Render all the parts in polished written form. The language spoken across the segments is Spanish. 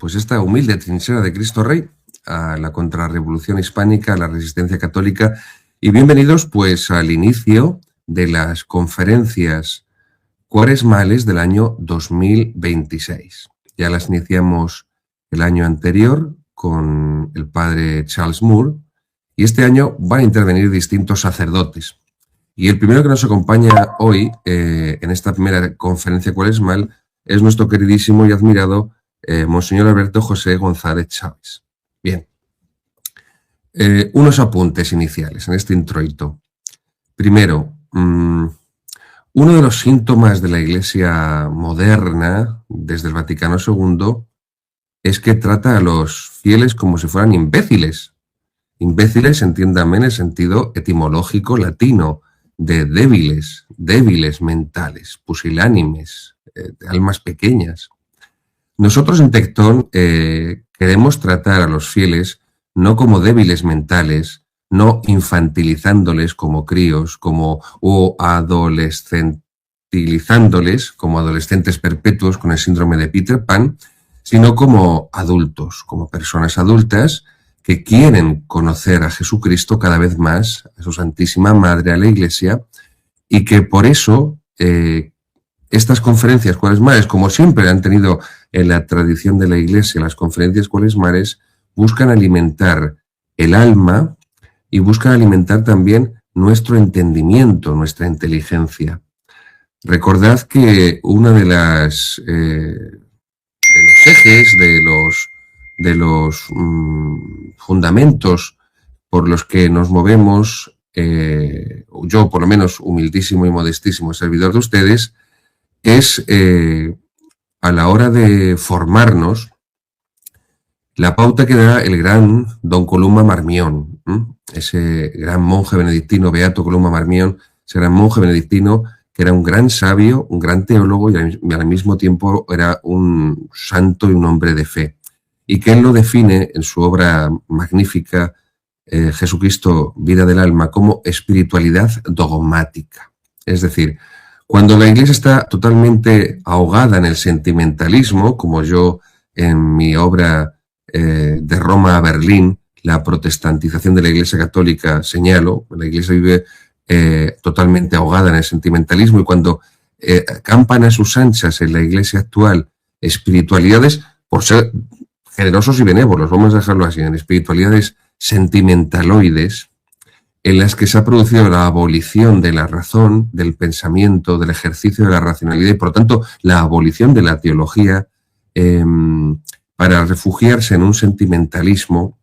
pues esta humilde trinchera de Cristo Rey a la contrarrevolución hispánica, a la resistencia católica, y bienvenidos pues al inicio de las conferencias cuaresmales del año 2026. Ya las iniciamos el año anterior con el padre Charles Moore, y este año van a intervenir distintos sacerdotes. Y el primero que nos acompaña hoy en esta primera conferencia cuaresmal es nuestro queridísimo y admirado Monseñor Alberto José González Chávez. Bien, unos apuntes iniciales en este introito. Primero, uno de los síntomas de la Iglesia moderna, desde el Vaticano II, es que trata a los fieles como si fueran imbéciles. Imbéciles, entiéndame en el sentido etimológico latino, de débiles mentales, pusilánimes, de almas pequeñas. Nosotros en Tectón queremos tratar a los fieles no como débiles mentales, no infantilizándoles como críos, o adolescentilizándoles como adolescentes perpetuos con el síndrome de Peter Pan, sino como adultos, como personas adultas que quieren conocer a Jesucristo cada vez más, a su Santísima Madre, a la Iglesia, y que por eso estas conferencias cuaresmales, como siempre han tenido en la tradición de la Iglesia, las conferencias cuaresmales buscan alimentar el alma y buscan alimentar también nuestro entendimiento, nuestra inteligencia. Recordad que una de los ejes, de los fundamentos por los que nos movemos, yo por lo menos humildísimo y modestísimo servidor de ustedes, es a la hora de formarnos la pauta que da el gran Don Columba Marmión, ese gran monje benedictino, Beato Columba Marmión, ese gran monje benedictino que era un gran sabio, un gran teólogo y al mismo tiempo era un santo y un hombre de fe. Y que él lo define en su obra magnífica, Jesucristo, Vida del Alma, como espiritualidad dogmática. Es decir, cuando la Iglesia está totalmente ahogada en el sentimentalismo, como yo en mi obra de Roma a Berlín, la protestantización de la Iglesia católica, señalo, la Iglesia vive totalmente ahogada en el sentimentalismo, y cuando campan a sus anchas en la Iglesia actual espiritualidades, por ser generosos y benévolos, vamos a dejarlo así, en espiritualidades sentimentaloides, en las que se ha producido la abolición de la razón, del pensamiento, del ejercicio de la racionalidad y, por lo tanto, la abolición de la teología para refugiarse en un sentimentalismo.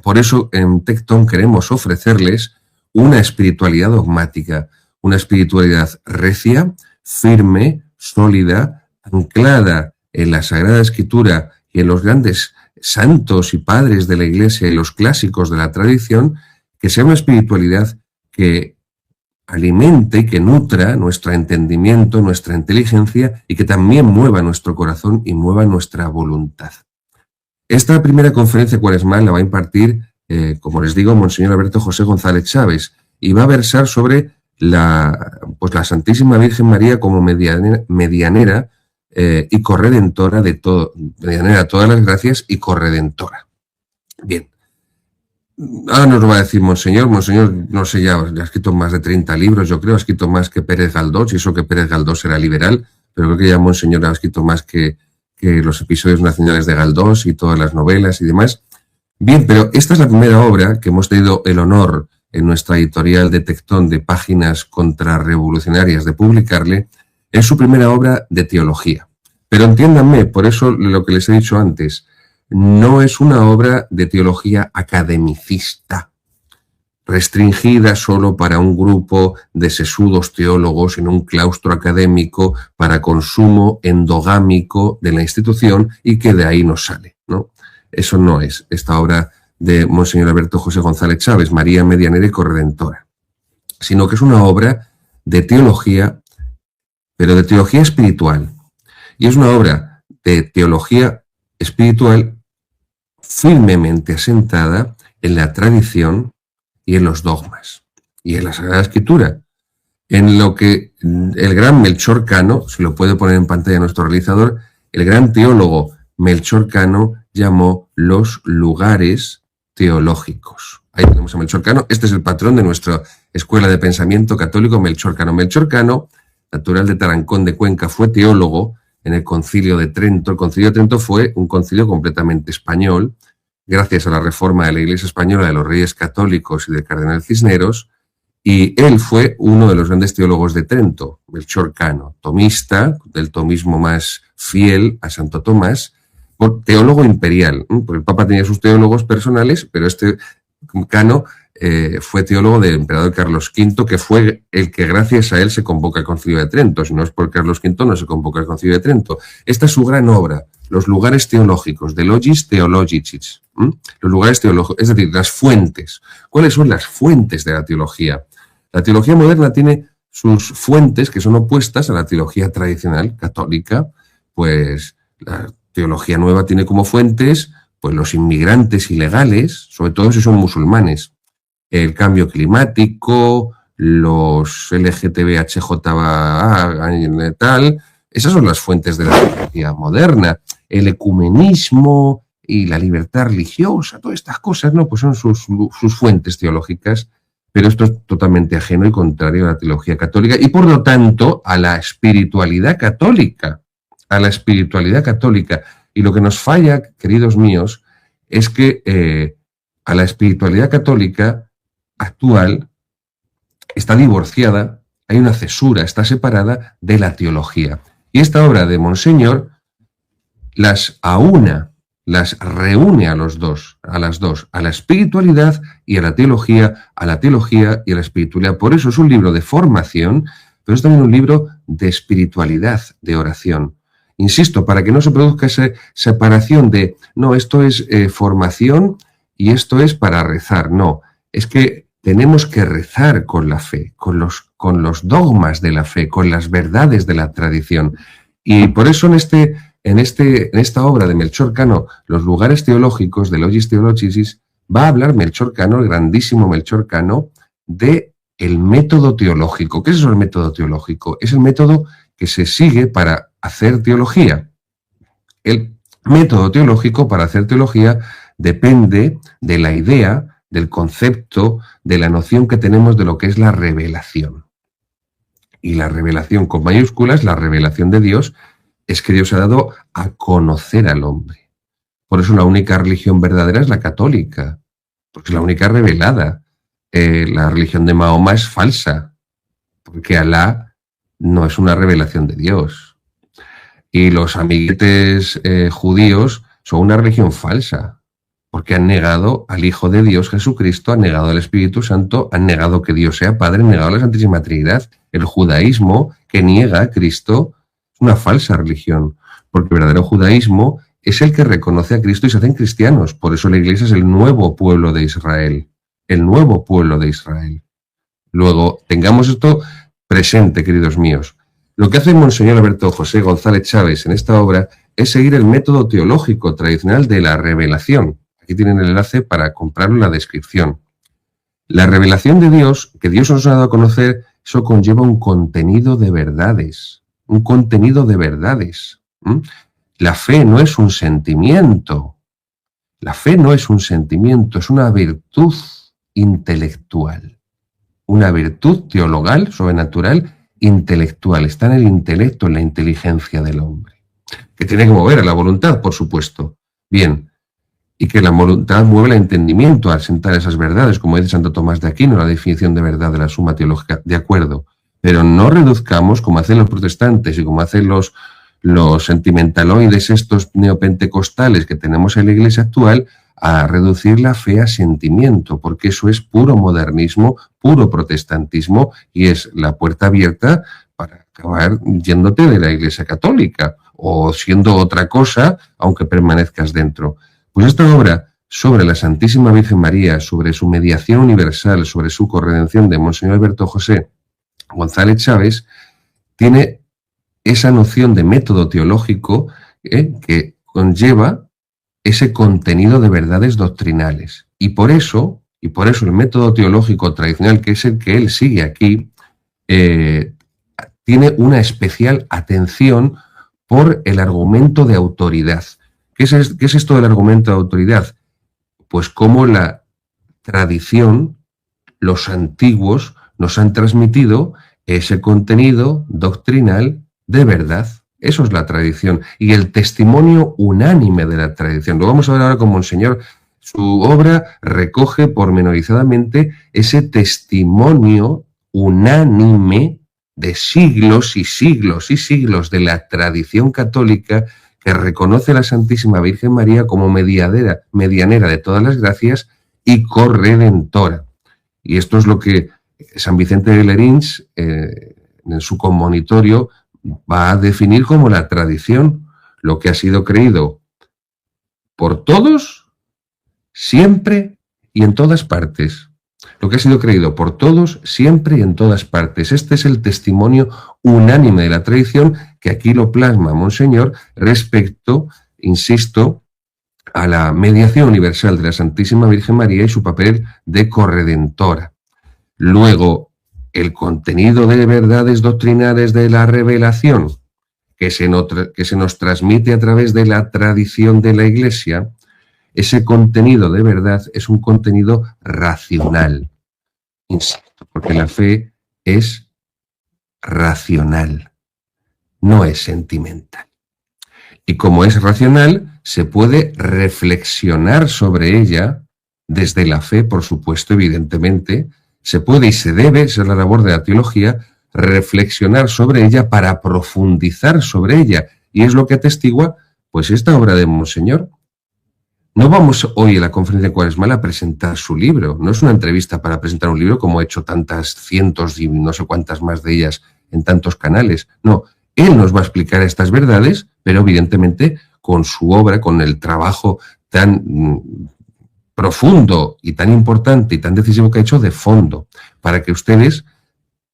Por eso en Tectón queremos ofrecerles una espiritualidad dogmática, una espiritualidad recia, firme, sólida, anclada en la Sagrada Escritura y en los grandes santos y padres de la Iglesia y los clásicos de la tradición, que sea una espiritualidad que alimente y que nutra nuestro entendimiento, nuestra inteligencia, y que también mueva nuestro corazón y mueva nuestra voluntad. Esta primera conferencia cuaresmal la va a impartir, como les digo, Monseñor Alberto José González Chávez, y va a versar sobre la Santísima Virgen María como medianera y corredentora de todo, medianera todas las gracias y corredentora. Bien. Ahora nos lo va a decir Monseñor, no sé, ya ha escrito más de 30 libros, yo creo, ha escrito más que Pérez Galdós, y eso que Pérez Galdós era liberal, pero creo que ya Monseñor ha escrito más que los episodios nacionales de Galdós y todas las novelas y demás. Bien, pero esta es la primera obra que hemos tenido el honor en nuestra editorial de Tectón de Páginas Contrarrevolucionarias de publicarle. Es su primera obra de teología. Pero entiéndanme, por eso lo que les he dicho antes, no es una obra de teología academicista, restringida solo para un grupo de sesudos teólogos en un claustro académico para consumo endogámico de la institución y que de ahí nos sale, ¿no? Eso no es esta obra de Monseñor Alberto José González Chávez, María Medianera y Corredentora, sino que es una obra de teología, pero de teología espiritual. Y es una obra de teología espiritual firmemente asentada en la tradición y en los dogmas y en la Sagrada Escritura, en lo que el gran Melchor Cano, si lo puede poner en pantalla nuestro realizador, el gran teólogo Melchor Cano llamó los lugares teológicos. Ahí tenemos a Melchor Cano. Este es el patrón de nuestra escuela de pensamiento católico, Melchor Cano. Melchor Cano, natural de Tarancón de Cuenca, fue teólogo en el Concilio de Trento. El Concilio de Trento fue un concilio completamente español, gracias a la reforma de la Iglesia Española, de los Reyes Católicos y del Cardenal Cisneros, y él fue uno de los grandes teólogos de Trento, Melchor Cano, tomista, del tomismo más fiel a Santo Tomás, teólogo imperial, porque el Papa tenía sus teólogos personales, pero este Cano fue teólogo del emperador Carlos V, que fue el que gracias a él se convoca el Concilio de Trento. Si no es por Carlos V, no se convoca el Concilio de Trento. Esta es su gran obra, los lugares teológicos, de Logis Theologicis, los lugares teológicos, es decir, las fuentes. ¿Cuáles son las fuentes de la teología? La teología moderna tiene sus fuentes que son opuestas a la teología tradicional católica, pues la teología nueva tiene como fuentes pues los inmigrantes ilegales, sobre todo si son musulmanes, el cambio climático, los LGTB-HJA, tal, esas son las fuentes de la teología moderna, el ecumenismo y la libertad religiosa, todas estas cosas, ¿no? Pues son sus fuentes teológicas, pero esto es totalmente ajeno y contrario a la teología católica y por lo tanto a la espiritualidad católica, Y lo que nos falla, queridos míos, es que a la espiritualidad católica actual está divorciada, hay una cesura, está separada de la teología. Y esta obra de Monseñor las aúna, las reúne a las dos, a la espiritualidad y a la teología y a la espiritualidad. Por eso es un libro de formación, pero es también un libro de espiritualidad, de oración. Insisto, para que no se produzca esa separación de, no, esto es formación y esto es para rezar. No, es que tenemos que rezar con la fe, con los dogmas de la fe, con las verdades de la tradición. Y por eso en esta obra de Melchor Cano, Los lugares teológicos, de Logis Theologicis, va a hablar Melchor Cano, el grandísimo Melchor Cano, de el método teológico. ¿Qué es eso el método teológico? Es el método que se sigue para hacer teología. El método teológico para hacer teología depende de la idea, del concepto, de la noción que tenemos de lo que es la revelación. Y la revelación con mayúsculas, la revelación de Dios, es que Dios ha dado a conocer al hombre. Por eso la única religión verdadera es la católica, porque es la única revelada. La religión de Mahoma es falsa, porque Alá no es una revelación de Dios. Y los amiguetes judíos son una religión falsa, porque han negado al Hijo de Dios, Jesucristo, han negado al Espíritu Santo, han negado que Dios sea Padre, han negado a la Santísima Trinidad. El judaísmo, que niega a Cristo, es una falsa religión, porque el verdadero judaísmo es el que reconoce a Cristo y se hacen cristianos. Por eso la Iglesia es el nuevo pueblo de Israel, el nuevo pueblo de Israel. Luego, tengamos esto presente, queridos míos. Lo que hace Monseñor Alberto José González Chávez en esta obra es seguir el método teológico tradicional de la revelación. Aquí tienen el enlace para comprarlo en la descripción. La revelación de Dios, que Dios nos ha dado a conocer, eso conlleva un contenido de verdades. Un contenido de verdades. La fe no es un sentimiento. La fe no es un sentimiento, es una virtud intelectual. Una virtud teologal, sobrenatural, intelectual. Está en el intelecto, en la inteligencia del hombre. Que tiene que mover a la voluntad, por supuesto. Bien. Y que la voluntad mueve el entendimiento al sentar esas verdades, como dice Santo Tomás de Aquino, la definición de verdad de la Suma Teológica, de acuerdo. Pero no reduzcamos, como hacen los protestantes y como hacen los sentimentaloides estos neopentecostales que tenemos en la Iglesia actual, a reducir la fe a sentimiento, porque eso es puro modernismo, puro protestantismo y es la puerta abierta para acabar yéndote de la Iglesia Católica o siendo otra cosa, aunque permanezcas dentro. Pues esta obra sobre la Santísima Virgen María, sobre su mediación universal, sobre su corredención de Monseñor Alberto José González Chávez, tiene esa noción de método teológico que conlleva ese contenido de verdades doctrinales. Y por eso el método teológico tradicional, que es el que él sigue aquí, tiene una especial atención por el argumento de autoridad. ¿Qué es esto del argumento de autoridad? Pues cómo la tradición, los antiguos, nos han transmitido ese contenido doctrinal de verdad. Eso es la tradición y el testimonio unánime de la tradición. Lo vamos a ver ahora con Monseñor. Su obra recoge pormenorizadamente ese testimonio unánime de siglos y siglos y siglos de la tradición católica que reconoce a la Santísima Virgen María como medianera de todas las gracias y corredentora. Y esto es lo que San Vicente de Lerins, en su comonitorio, va a definir como la tradición, lo que ha sido creído por todos, siempre y en todas partes. Lo que ha sido creído por todos, siempre y en todas partes. Este es el testimonio unánime de la tradición que aquí lo plasma Monseñor respecto, insisto, a la mediación universal de la Santísima Virgen María y su papel de corredentora. Luego, el contenido de verdades doctrinales de la revelación que se nos transmite a través de la tradición de la Iglesia, ese contenido de verdad es un contenido racional. Insisto, porque la fe es racional, no es sentimental. Y como es racional, se puede reflexionar sobre ella desde la fe, por supuesto, evidentemente. Se puede y se debe, esa es la labor de la teología, reflexionar sobre ella para profundizar sobre ella. Y es lo que atestigua, pues, esta obra de Monseñor. No vamos hoy a la conferencia cuaresmal a presentar su libro. No es una entrevista para presentar un libro como he hecho tantas cientos y no sé cuántas más de ellas en tantos canales. No, él nos va a explicar estas verdades, pero evidentemente con su obra, con el trabajo tan profundo y tan importante y tan decisivo que ha hecho de fondo, para que ustedes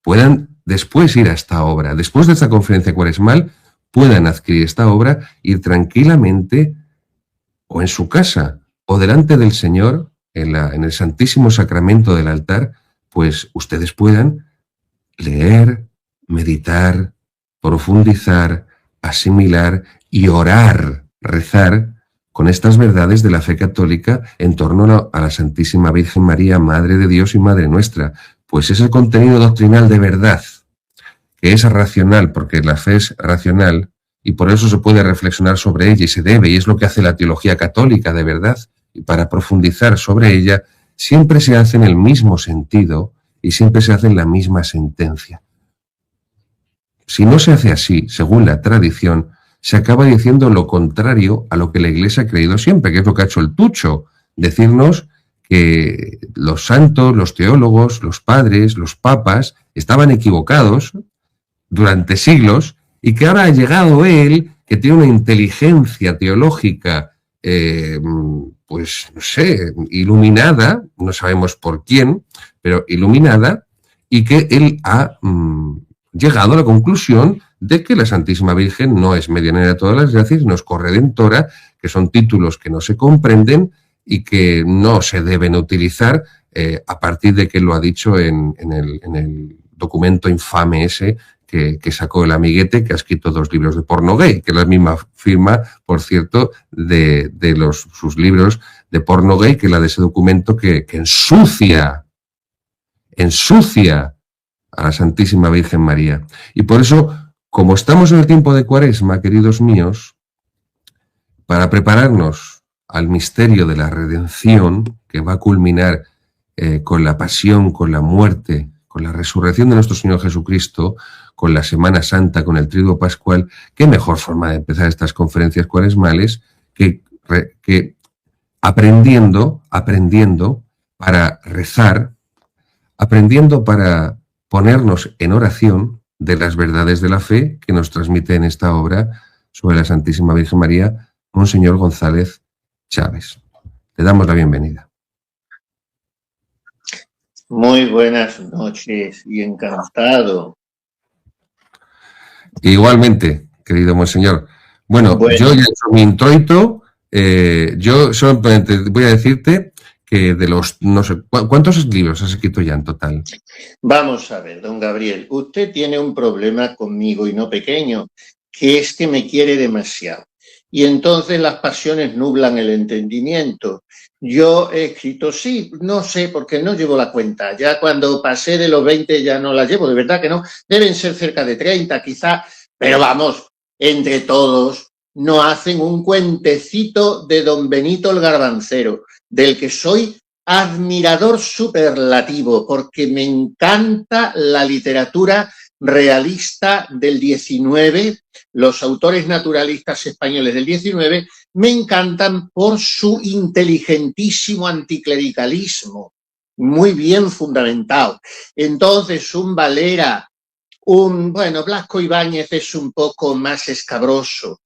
puedan después ir a esta obra. Después de esta conferencia cuaresmal, puedan adquirir esta obra, ir tranquilamente o en su casa o delante del Señor, en el Santísimo Sacramento del altar, pues ustedes puedan leer, meditar, profundizar, asimilar y orar, rezar con estas verdades de la fe católica en torno a la Santísima Virgen María, Madre de Dios y Madre nuestra. Pues ese contenido doctrinal de verdad, que es racional, porque la fe es racional, y por eso se puede reflexionar sobre ella y se debe, y es lo que hace la teología católica de verdad, y para profundizar sobre ella, siempre se hace en el mismo sentido y siempre se hace en la misma sentencia. Si no se hace así, según la tradición, se acaba diciendo lo contrario a lo que la Iglesia ha creído siempre, que es lo que ha hecho el Tucho, decirnos que los santos, los teólogos, los padres, los papas estaban equivocados durante siglos y que ahora ha llegado él, que tiene una inteligencia teológica, pues no sé, iluminada, no sabemos por quién, pero iluminada, y que él ha llegado a la conclusión de que la Santísima Virgen no es medianera de todas las gracias, no es corredentora, que son títulos que no se comprenden y que no se deben utilizar a partir de que lo ha dicho en el documento infame ese que sacó el amiguete, que ha escrito 2 libros de porno gay, que es la misma firma, por cierto, de sus libros de porno gay, que la de ese documento que ensucia a la Santísima Virgen María. Y por eso, como estamos en el tiempo de Cuaresma, queridos míos, para prepararnos al misterio de la redención, que va a culminar con la pasión, con la muerte, con la resurrección de nuestro Señor Jesucristo, con la Semana Santa, con el Triduo Pascual, qué mejor forma de empezar estas conferencias cuaresmales que aprendiendo para rezar, aprendiendo para ponernos en oración de las verdades de la fe que nos transmite en esta obra sobre la Santísima Virgen María, Monseñor González Chávez. Le damos la bienvenida. Muy buenas noches y encantado. Igualmente, querido Monseñor. Bueno, yo ya he hecho mi introito. Yo solamente voy a decirte que de los, no sé, ¿cuántos libros has escrito ya en total? Vamos a ver, don Gabriel, usted tiene un problema conmigo y no pequeño, que es que me quiere demasiado. y entonces las pasiones nublan el entendimiento. Yo he escrito, sí, no sé, porque no llevo la cuenta. Ya cuando pasé de los 20 ya no la llevo, de verdad que no. Deben ser cerca de 30 quizá, pero vamos, entre todos no hacen un cuentecito de don Benito el Garbancero, del que soy admirador superlativo, porque me encanta la literatura realista del 19, los autores naturalistas españoles del 19 me encantan por su inteligentísimo anticlericalismo, muy bien fundamentado. Entonces, un Valera, bueno, Blasco Ibáñez es un poco más escabroso,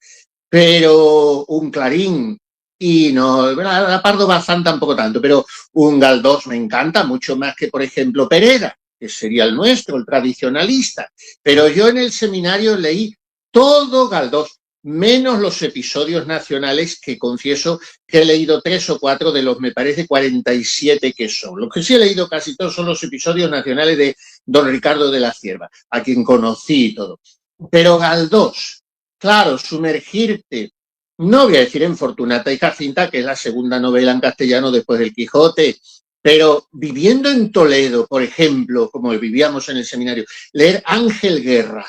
pero un Clarín, y no, a Pardo Bazán tampoco tanto, pero un Galdós me encanta mucho más que, por ejemplo, Pereda, que sería el nuestro, el tradicionalista. Pero yo en el seminario leí todo Galdós, menos los episodios nacionales, que confieso que he leído 3 o 4 de los, me parece, 47 que son. Los que sí he leído casi todos son los episodios nacionales de don Ricardo de la Cierva, a quien conocí y todo. Pero Galdós, claro, sumergirte, no voy a decir en Fortunata y Jacinta, que es la segunda novela en castellano después del Quijote, pero viviendo en Toledo, por ejemplo, como vivíamos en el seminario, leer Ángel Guerra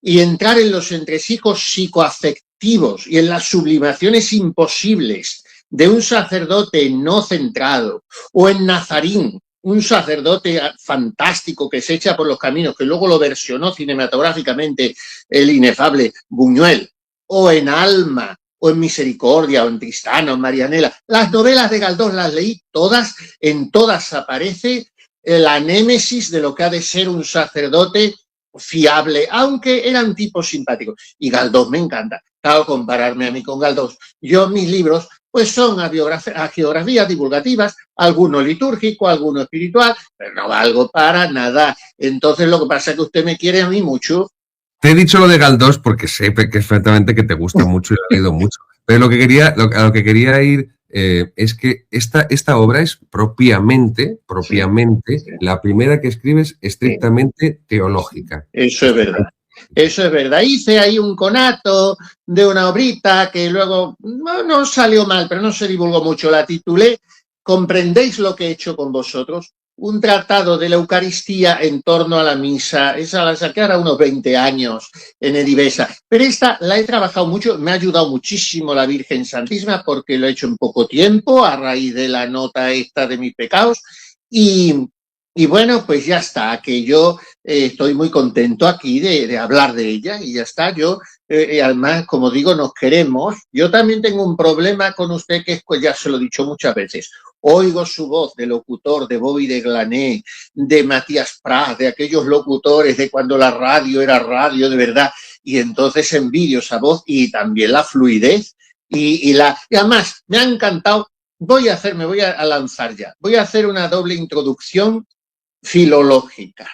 y entrar en los entresijos psicoafectivos y en las sublimaciones imposibles de un sacerdote no centrado, o en Nazarín, un sacerdote fantástico que se echa por los caminos, que luego lo versionó cinematográficamente el inefable Buñuel, o en Alma, o en Misericordia, o en Tristano, o en Marianela. Las novelas de Galdós las leí todas, en todas aparece la némesis de lo que ha de ser un sacerdote fiable, aunque era un tipo simpático. Y Galdós me encanta. Claro, compararme a mí con Galdós. Yo, mis libros, pues son hagiografías divulgativas, alguno litúrgico, alguno espiritual, pero no valgo para nada. Entonces, lo que pasa es que usted me quiere a mí mucho. Te he dicho lo de Galdós porque sé que perfectamente que te gusta mucho y lo he leído mucho. Pero a lo que quería ir es que esta obra es propiamente la primera que escribes estrictamente teológica. Eso es verdad. Eso es verdad. Hice ahí un conato de una obrita que luego no salió mal, pero no se divulgó mucho. La titulé ¿Comprendéis lo que he hecho con vosotros? Un tratado de la Eucaristía en torno a la misa. Esa la saqué ahora unos 20 años en Edivesa. Pero esta la he trabajado mucho, me ha ayudado muchísimo la Virgen Santísima porque lo he hecho en poco tiempo a raíz de la nota esta de mis pecados. Y bueno, pues ya está, que yo estoy muy contento aquí de hablar de ella y ya está. Yo, además, como digo, nos queremos. Yo también tengo un problema con usted que es, pues ya se lo he dicho muchas veces. Oigo su voz de locutor, de Bobby de Glané, de Matías Pras, de aquellos locutores de cuando la radio era radio de verdad, y entonces envidio esa voz y también la fluidez y además me ha encantado. Me voy a lanzar ya. Voy a hacer una doble introducción filológica,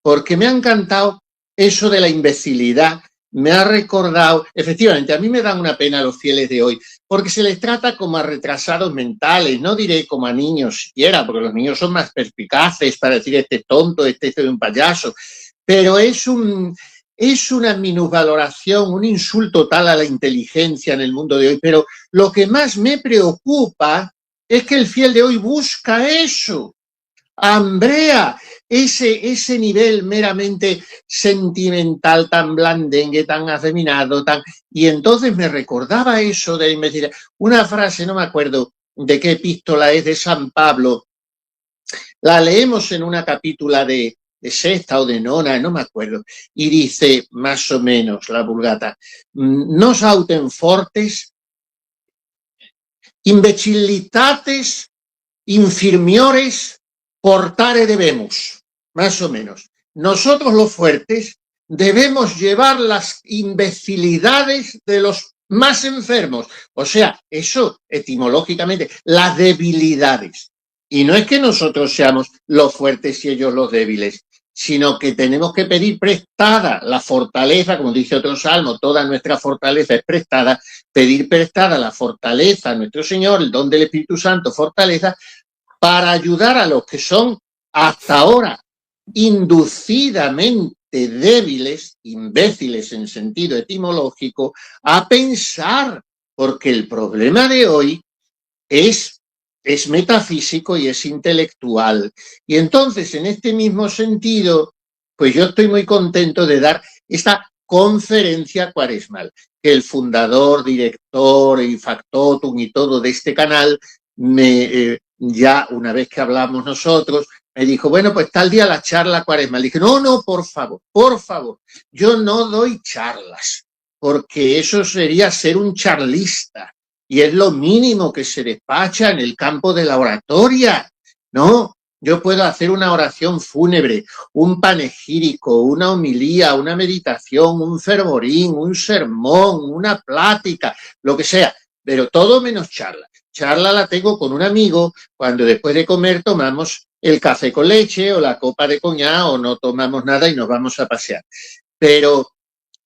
porque me ha encantado eso de la imbecilidad. Me ha recordado, efectivamente, a mí me dan una pena los fieles de hoy, porque se les trata como a retrasados mentales, no diré como a niños siquiera, porque los niños son más perspicaces para decir este es tonto, este es un payaso, pero es una minusvaloración, un insulto tal a la inteligencia en el mundo de hoy. Pero lo que más me preocupa es que el fiel de hoy busca eso, hambrea ese nivel meramente sentimental, tan blandengue, tan afeminado, y entonces me recordaba eso de imbecilidad. Una frase, no me acuerdo de qué epístola es, de San Pablo, la leemos en una capítula de sexta o de nona, no me acuerdo, y dice más o menos la Vulgata: nos autem fortes imbecilitates infirmiores portare debemos, más o menos. Nosotros los fuertes debemos llevar las imbecilidades de los más enfermos. O sea, eso etimológicamente, las debilidades. Y no es que nosotros seamos los fuertes y ellos los débiles, sino que tenemos que pedir prestada la fortaleza, como dice otro salmo, toda nuestra fortaleza es prestada, pedir prestada la fortaleza a nuestro Señor, el don del Espíritu Santo, fortaleza, para ayudar a los que son hasta ahora inducidamente débiles, imbéciles en sentido etimológico, a pensar porque el problema de hoy es metafísico y es intelectual. Y entonces, en este mismo sentido, pues yo estoy muy contento de dar esta conferencia cuaresmal, que el fundador, director y factotum y todo de este canal, ya una vez que hablamos nosotros, me dijo, bueno, pues tal día la charla cuaresmal. Dije, no, por favor, yo no doy charlas, porque eso sería ser un charlista. Y es lo mínimo que se despacha en el campo de la oratoria, ¿no? Yo puedo hacer una oración fúnebre, un panegírico, una homilía, una meditación, un fervorín, un sermón, una plática, lo que sea, pero todo menos charla. Charla la tengo con un amigo cuando después de comer tomamos el café con leche o la copa de coñac o no tomamos nada y nos vamos a pasear. Pero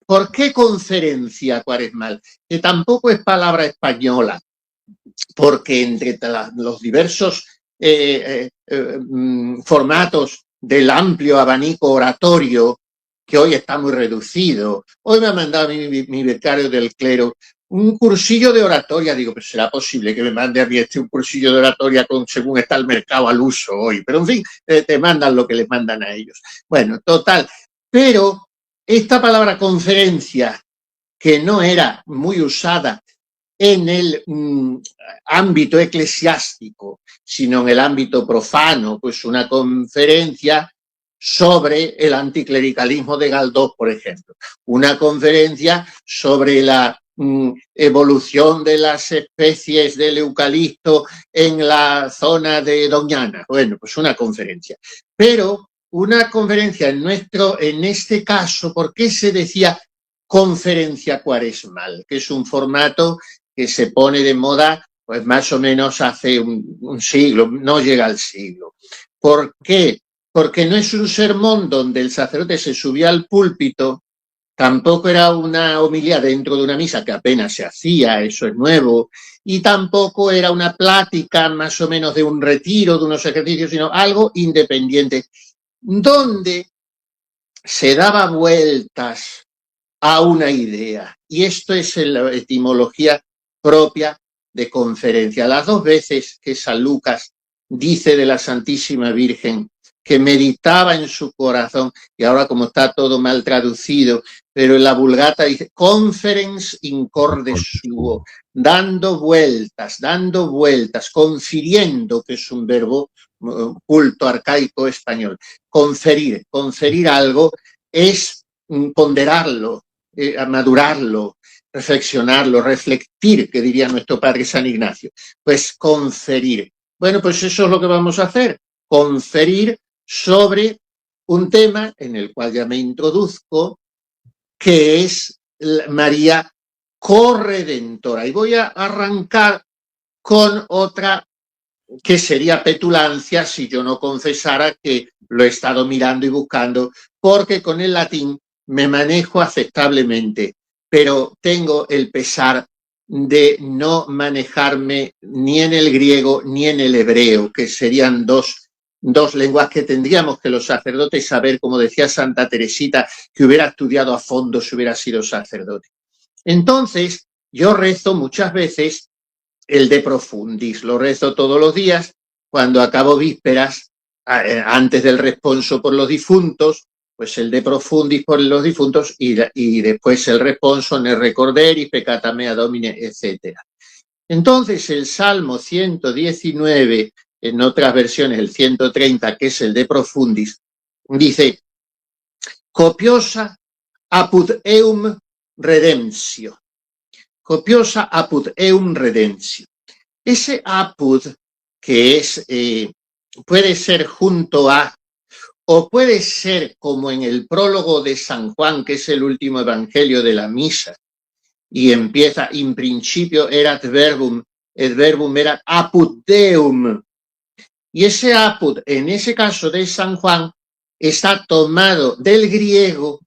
¿por qué conferencia cuaresmal? Que tampoco es palabra española, porque entre los diversos formatos del amplio abanico oratorio, que hoy está muy reducido, hoy me ha mandado mi becario del clero un cursillo de oratoria. Digo, pero será posible que me mande a mí un cursillo de oratoria según está el mercado al uso hoy. Pero en fin, te mandan lo que les mandan a ellos. Bueno, total. Pero esta palabra conferencia, que no era muy usada en el ámbito eclesiástico, sino en el ámbito profano, pues una conferencia sobre el anticlericalismo de Galdós, por ejemplo, una conferencia sobre la evolución de las especies del eucalipto en la zona de Doñana. Bueno, pues una conferencia. Pero una conferencia en este caso, ¿por qué se decía conferencia cuaresmal? Que es un formato que se pone de moda pues más o menos hace un siglo, no llega al siglo. ¿Por qué? Porque no es un sermón donde el sacerdote se subía al púlpito, tampoco era una homilía dentro de una misa que apenas se hacía, eso es nuevo, y tampoco era una plática más o menos de un retiro, de unos ejercicios, sino algo independiente, donde se daba vueltas a una idea. Y esto es la etimología propia de conferencia. Las dos veces que San Lucas dice de la Santísima Virgen que meditaba en su corazón, y ahora como está todo mal traducido, pero en la Vulgata dice conferens in corde suo, dando vueltas, confiriendo, que es un verbo culto arcaico español. Conferir algo es ponderarlo, madurarlo, reflexionarlo, reflectir, que diría nuestro padre San Ignacio. Pues conferir. Bueno, pues eso es lo que vamos a hacer, conferir sobre un tema en el cual ya me introduzco, que es María corredentora. Y voy a arrancar con otra que sería petulancia si yo no confesara que lo he estado mirando y buscando, porque con el latín me manejo aceptablemente, pero tengo el pesar de no manejarme ni en el griego ni en el hebreo, que serían dos lenguas que tendríamos que los sacerdotes saber, como decía Santa Teresita, que hubiera estudiado a fondo si hubiera sido sacerdote. Entonces, yo rezo muchas veces el de profundis, lo rezo todos los días, cuando acabo vísperas, antes del responso por los difuntos, pues el de profundis por los difuntos y después el responso nel recorderis, peccata mea Domine, etc. Entonces el Salmo 119, en otras versiones el 130, que es el de profundis, dice, copiosa apud eum redemptio. Copiosa apud eum redemptio. Ese apud, que es, puede ser junto a, o puede ser como en el prólogo de San Juan, que es el último evangelio de la misa, y empieza, in principio erat verbum, et verbum erat apud Deum. Y ese apud, en ese caso de San Juan, está tomado del griego,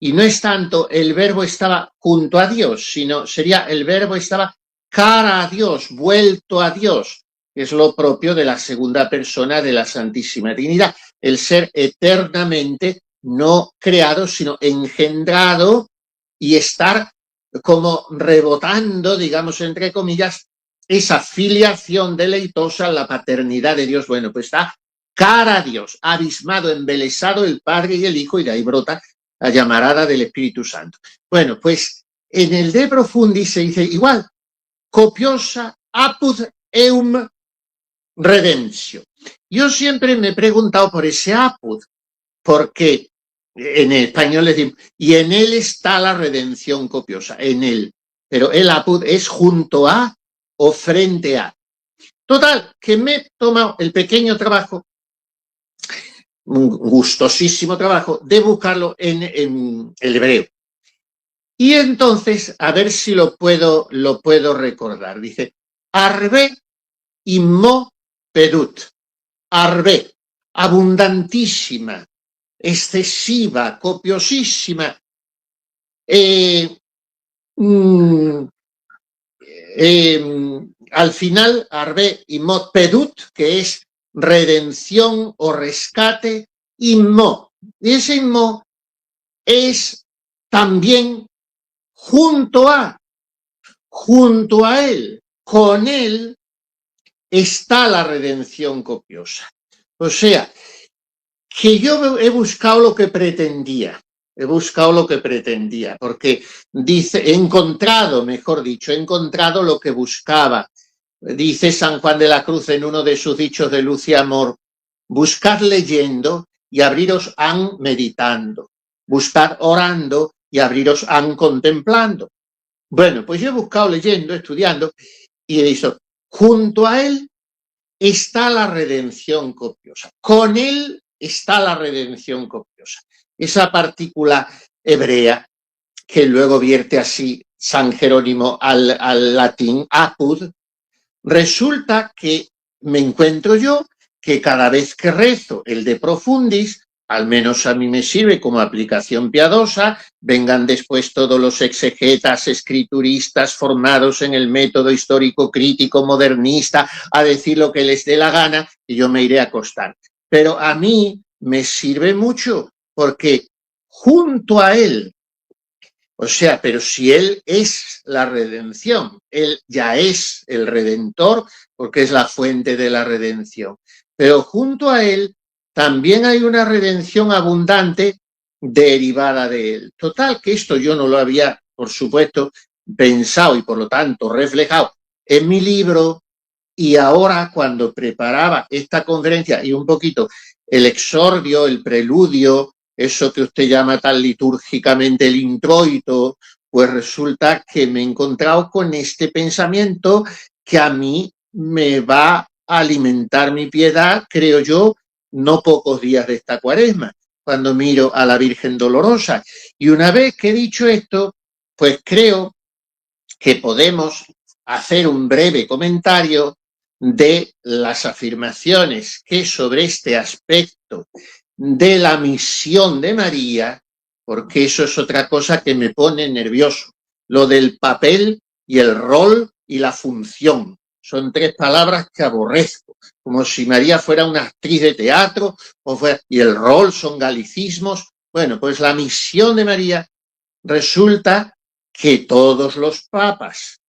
y no es tanto el verbo estaba junto a Dios, sino sería el verbo estaba cara a Dios, vuelto a Dios, que es lo propio de la segunda persona de la Santísima Trinidad, el ser eternamente no creado, sino engendrado y estar como rebotando, digamos, entre comillas, esa filiación deleitosa a la paternidad de Dios. Bueno, pues está cara a Dios, abismado, embelesado el Padre y el Hijo, y de ahí brota la llamarada del Espíritu Santo. Bueno, pues en el De Profundis se dice igual, copiosa apud eum redemptio. Yo siempre me he preguntado por ese apud, porque en español le decimos, y en él está la redención copiosa, en él. Pero el apud es junto a o frente a. Total, que me he tomado el pequeño trabajo, un gustosísimo trabajo, de buscarlo en el hebreo. Y entonces, a ver si lo puedo recordar. Dice, arbe immo pedut. Arbe, abundantísima, excesiva, copiosísima. Al final, arbe immo pedut, que es redención o rescate, immo. Y ese immo es también junto a él, con él está la redención copiosa. O sea, que yo he buscado lo que pretendía, porque dice, he encontrado lo que buscaba. Dice San Juan de la Cruz en uno de sus dichos de luz y amor, buscad leyendo y abriros han meditando, buscad orando y abriros han contemplando. Bueno, pues yo he buscado leyendo, estudiando, y he dicho, junto a él está la redención copiosa, con él está la redención copiosa. Esa partícula hebrea que luego vierte así San Jerónimo al latín, apud, resulta que me encuentro yo que cada vez que rezo el De Profundis, al menos a mí me sirve como aplicación piadosa, vengan después todos los exegetas, escrituristas formados en el método histórico crítico modernista a decir lo que les dé la gana y yo me iré a acostar. Pero a mí me sirve mucho porque junto a él, o sea, pero si él es la redención, él ya es el redentor porque es la fuente de la redención. Pero junto a él también hay una redención abundante derivada de él. Total, que esto yo no lo había, por supuesto, pensado y por lo tanto reflejado en mi libro, y ahora cuando preparaba esta conferencia y un poquito el exordio, el preludio, eso que usted llama tan litúrgicamente el introito, pues resulta que me he encontrado con este pensamiento que a mí me va a alimentar mi piedad, creo yo, no pocos días de esta Cuaresma, cuando miro a la Virgen Dolorosa. Y una vez que he dicho esto, pues creo que podemos hacer un breve comentario de las afirmaciones que sobre este aspecto de la misión de María, porque eso es otra cosa que me pone nervioso, lo del papel y el rol y la función. Son tres palabras que aborrezco, como si María fuera una actriz de teatro y el rol son galicismos. Bueno, pues la misión de María resulta que todos los papas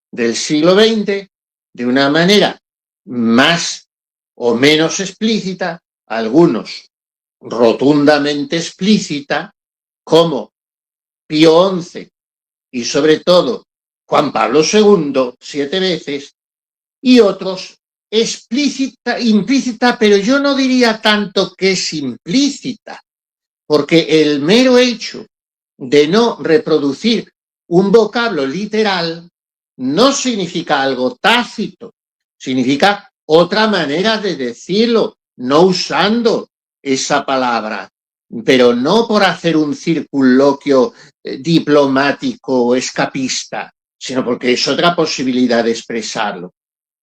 del siglo XX, de una manera más o menos explícita, algunos rotundamente explícita, como Pío XI y sobre todo Juan Pablo II, 7 veces, y otros explícita, implícita, pero yo no diría tanto que es implícita, porque el mero hecho de no reproducir un vocablo literal no significa algo tácito, significa otra manera de decirlo, no usando esa palabra, pero no por hacer un circunloquio diplomático o escapista, sino porque es otra posibilidad de expresarlo.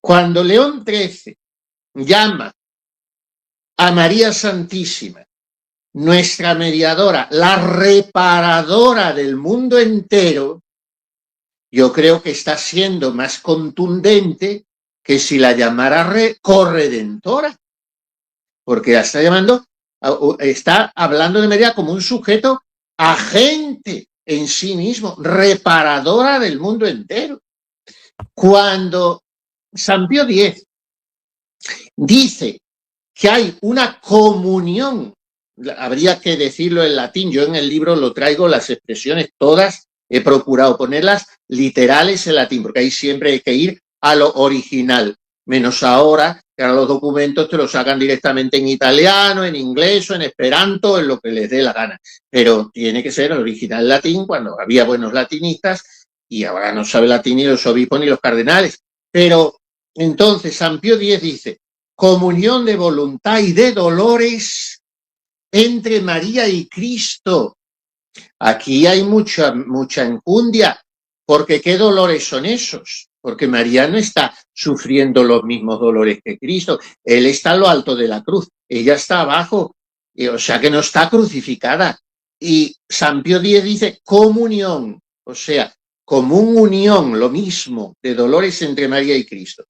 Cuando León XIII llama a María Santísima nuestra mediadora, la reparadora del mundo entero, yo creo que está siendo más contundente que si la llamara corredentora, porque la está llamando, está hablando de María como un sujeto agente en sí mismo, reparadora del mundo entero. Cuando San Pío X dice que hay una comunión, habría que decirlo en latín, yo en el libro lo traigo, las expresiones todas, he procurado ponerlas literales en latín, porque ahí siempre hay que ir a lo original, menos ahora, que ahora los documentos te los sacan directamente en italiano, en inglés o en esperanto, en lo que les dé la gana, pero tiene que ser el original latín cuando había buenos latinistas y ahora no sabe latín ni los obispos ni los cardenales, pero entonces San Pío X dice, comunión de voluntad y de dolores entre María y Cristo. Aquí hay mucha enjundia, porque ¿qué dolores son esos? Porque María no está sufriendo los mismos dolores que Cristo. Él está a lo alto de la cruz, ella está abajo, o sea que no está crucificada. Y San Pío X dice comunión, o sea, común unión, lo mismo, de dolores entre María y Cristo.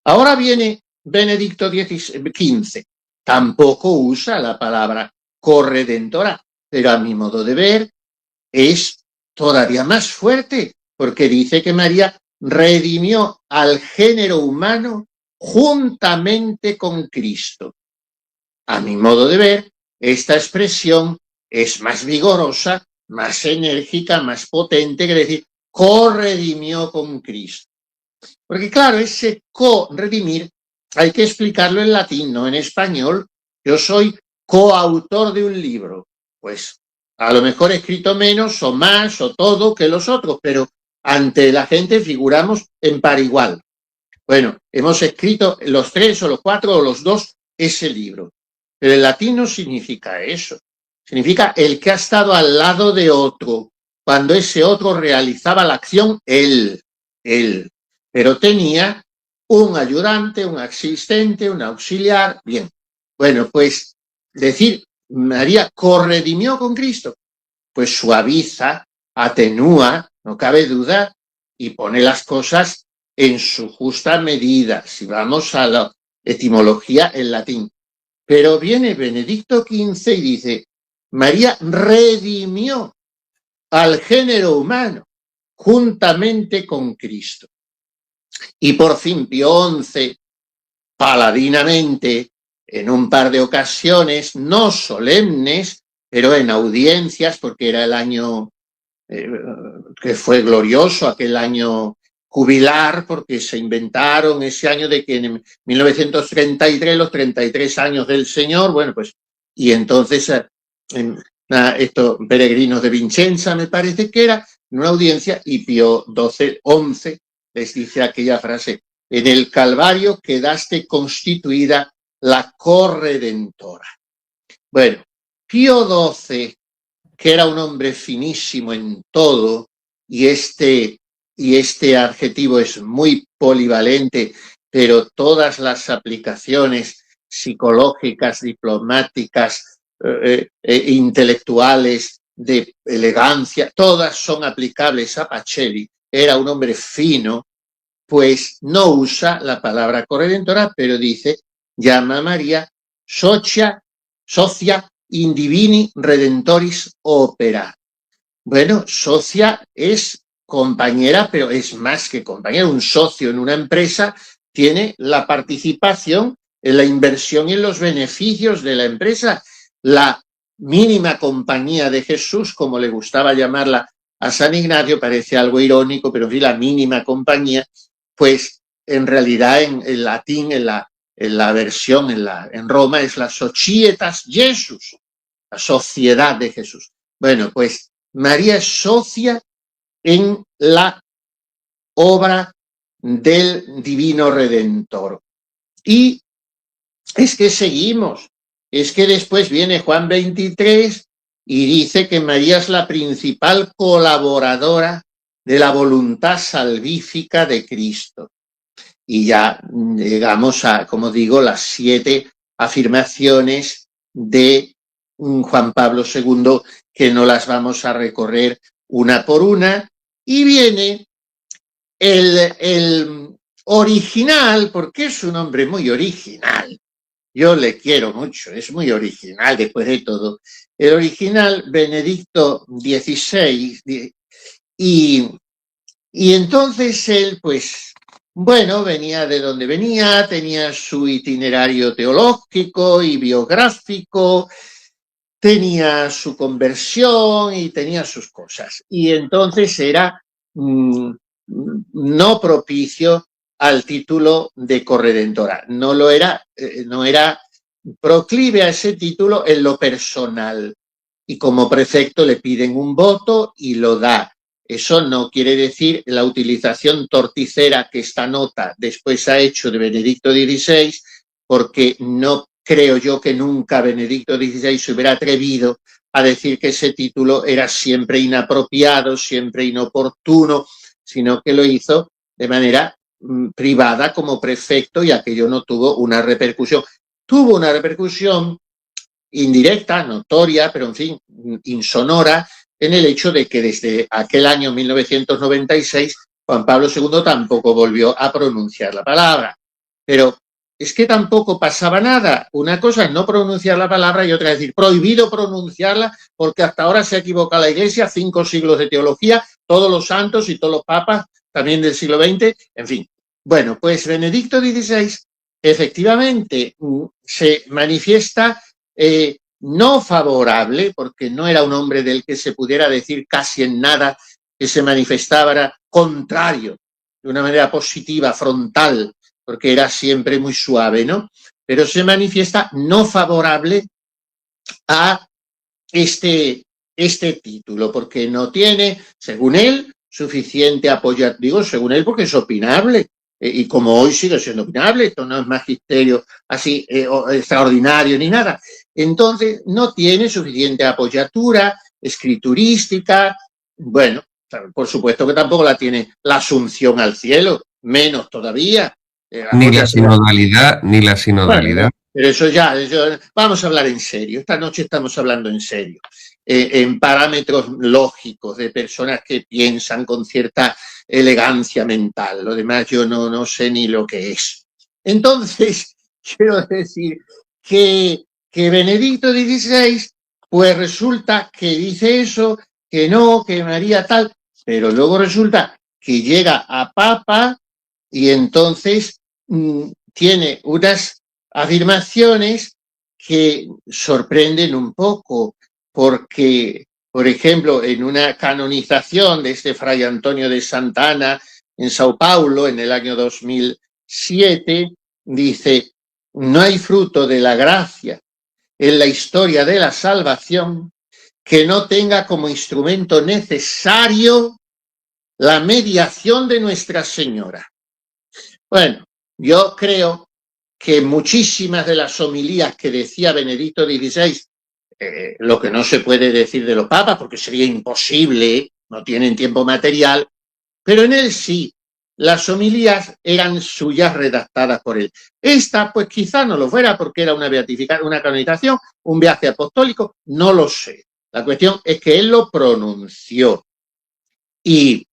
Ahora viene Benedicto XV, tampoco usa la palabra corredentora, pero a mi modo de ver es todavía más fuerte, porque dice que María redimió al género humano juntamente con Cristo. A mi modo de ver, esta expresión es más vigorosa, más enérgica, más potente que decir corredimió con Cristo. Porque claro, ese co-redimir hay que explicarlo en latín, no en español. Yo soy coautor de un libro. Pues a lo mejor he escrito menos o más o todo que los otros, pero ante la gente figuramos en par igual. Bueno, hemos escrito los 3 o los 4 o los 2 ese libro. Pero el latín no significa eso. Significa el que ha estado al lado de otro. Cuando ese otro realizaba la acción, él. Pero tenía un ayudante, un asistente, un auxiliar. Bien, bueno, pues decir María corredimió con Cristo, pues suaviza, atenúa, no cabe duda, y pone las cosas en su justa medida, si vamos a la etimología en latín. Pero viene Benedicto XV y dice, María redimió al género humano juntamente con Cristo. Y por fin Pío XI, paladinamente, en un par de ocasiones, no solemnes, pero en audiencias, porque era el año que fue glorioso, aquel año jubilar, porque se inventaron ese año de que en 1933, los 33 años del Señor, bueno, pues, y entonces estos peregrinos de Vincenza, me parece que era, en una audiencia, y Pío XI les dice aquella frase, en el Calvario quedaste constituida la corredentora. Bueno, Pío XII, que era un hombre finísimo en todo, y este adjetivo es muy polivalente, pero todas las aplicaciones psicológicas, diplomáticas, intelectuales, de elegancia, todas son aplicables a Pacelli. Era un hombre fino, pues no usa la palabra corredentora, pero dice, llama a María socia in divini redentoris opera. Bueno, socia es compañera, pero es más que compañera. Un socio en una empresa tiene la participación en la inversión y en los beneficios de la empresa. La mínima compañía de Jesús, como le gustaba llamarla a San Ignacio, parece algo irónico, pero sí, la mínima compañía, pues en realidad en latín, en la versión en Roma, es la Societas Jesus, la sociedad de Jesús. Bueno, pues María es socia en la obra del Divino Redentor. Y es que seguimos, es que después viene Juan 23 y dice que María es la principal colaboradora de la voluntad salvífica de Cristo. Y ya llegamos a, como digo, las 7 afirmaciones de Juan Pablo II, que no las vamos a recorrer una por una, y viene el original, porque es un hombre muy original, yo le quiero mucho, es muy original después de todo. El original, Benedicto XVI, y entonces él, pues, bueno, venía de donde venía, tenía su itinerario teológico y biográfico, tenía su conversión y tenía sus cosas. Y entonces era no propicio al título de corredentora. No lo era, no era proclive a ese título en lo personal. Y como prefecto le piden un voto y lo da. Eso no quiere decir la utilización torticera que esta nota después ha hecho de Benedicto XVI, porque no creo yo que nunca Benedicto XVI se hubiera atrevido a decir que ese título era siempre inapropiado, siempre inoportuno, sino que lo hizo de manera privada como prefecto y aquello no tuvo una repercusión. Tuvo una repercusión indirecta, notoria, pero en fin, insonora, en el hecho de que desde aquel año 1996 Juan Pablo II tampoco volvió a pronunciar la palabra. Pero es que tampoco pasaba nada. Una cosa es no pronunciar la palabra y otra es decir, prohibido pronunciarla porque hasta ahora se ha equivocado la Iglesia, 5 siglos de teología, todos los santos y todos los papas, también del siglo XX, en fin. Bueno, pues Benedicto XVI efectivamente se manifiesta no favorable, porque no era un hombre del que se pudiera decir casi en nada que se manifestara contrario, de una manera positiva, frontal, porque era siempre muy suave, ¿no? Pero se manifiesta no favorable a este título, porque no tiene, según él, suficiente apoyo, digo según él porque es opinable, y como hoy sigue siendo opinable, esto no es magisterio así extraordinario ni nada. Entonces, no tiene suficiente apoyatura escriturística, bueno, por supuesto que tampoco la tiene la asunción al cielo, menos todavía. Ni la sinodalidad, ni la sinodalidad. Bueno, pero eso ya, vamos a hablar en serio. Esta noche estamos hablando en serio, en parámetros lógicos de personas que piensan con cierta elegancia mental. Lo demás yo no sé ni lo que es. Entonces, quiero decir que Benedicto XVI, pues resulta que dice eso, que no, que María tal, pero luego resulta que llega a Papa y entonces tiene unas afirmaciones que sorprenden un poco, porque, por ejemplo, en una canonización de este fray Antonio de Santana en Sao Paulo en el año 2007, dice, no hay fruto de la gracia en la historia de la salvación que no tenga como instrumento necesario la mediación de Nuestra Señora. Bueno, yo creo que muchísimas de las homilías que decía Benedicto XVI, lo que no se puede decir de los papas, porque sería imposible, no tienen tiempo material, pero en él sí, las homilías eran suyas redactadas por él. Esta, pues quizá no lo fuera porque era una beatificación, una canonización, un viaje apostólico, no lo sé. La cuestión es que él lo pronunció. Y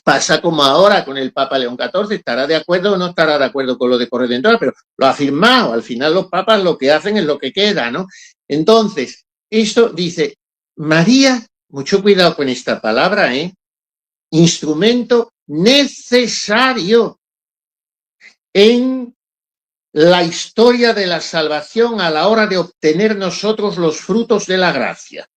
pasa como ahora con el Papa León XIV, estará de acuerdo o no estará de acuerdo con lo de corredentora, pero lo ha afirmado. Al final los papas lo que hacen es lo que queda, ¿no? Entonces, esto dice, María, mucho cuidado con esta palabra, instrumento necesario en la historia de la salvación a la hora de obtener nosotros los frutos de la gracia.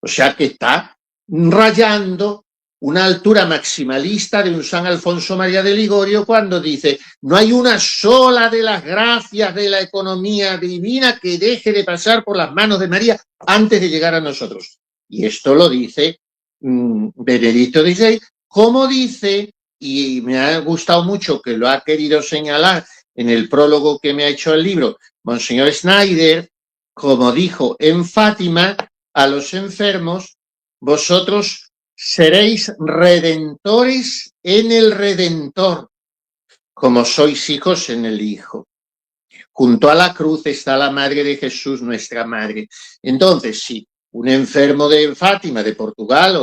O sea que está rayando una altura maximalista de un San Alfonso María de Ligorio cuando dice, no hay una sola de las gracias de la economía divina que deje de pasar por las manos de María antes de llegar a nosotros. Y esto lo dice Benedicto XVI, como dice, y me ha gustado mucho que lo ha querido señalar en el prólogo que me ha hecho el libro, Monseñor Schneider, como dijo en Fátima, a los enfermos, vosotros seréis redentores en el Redentor, como sois hijos en el Hijo. Junto a la cruz está la Madre de Jesús, nuestra Madre. Entonces, si un enfermo de Fátima, de Portugal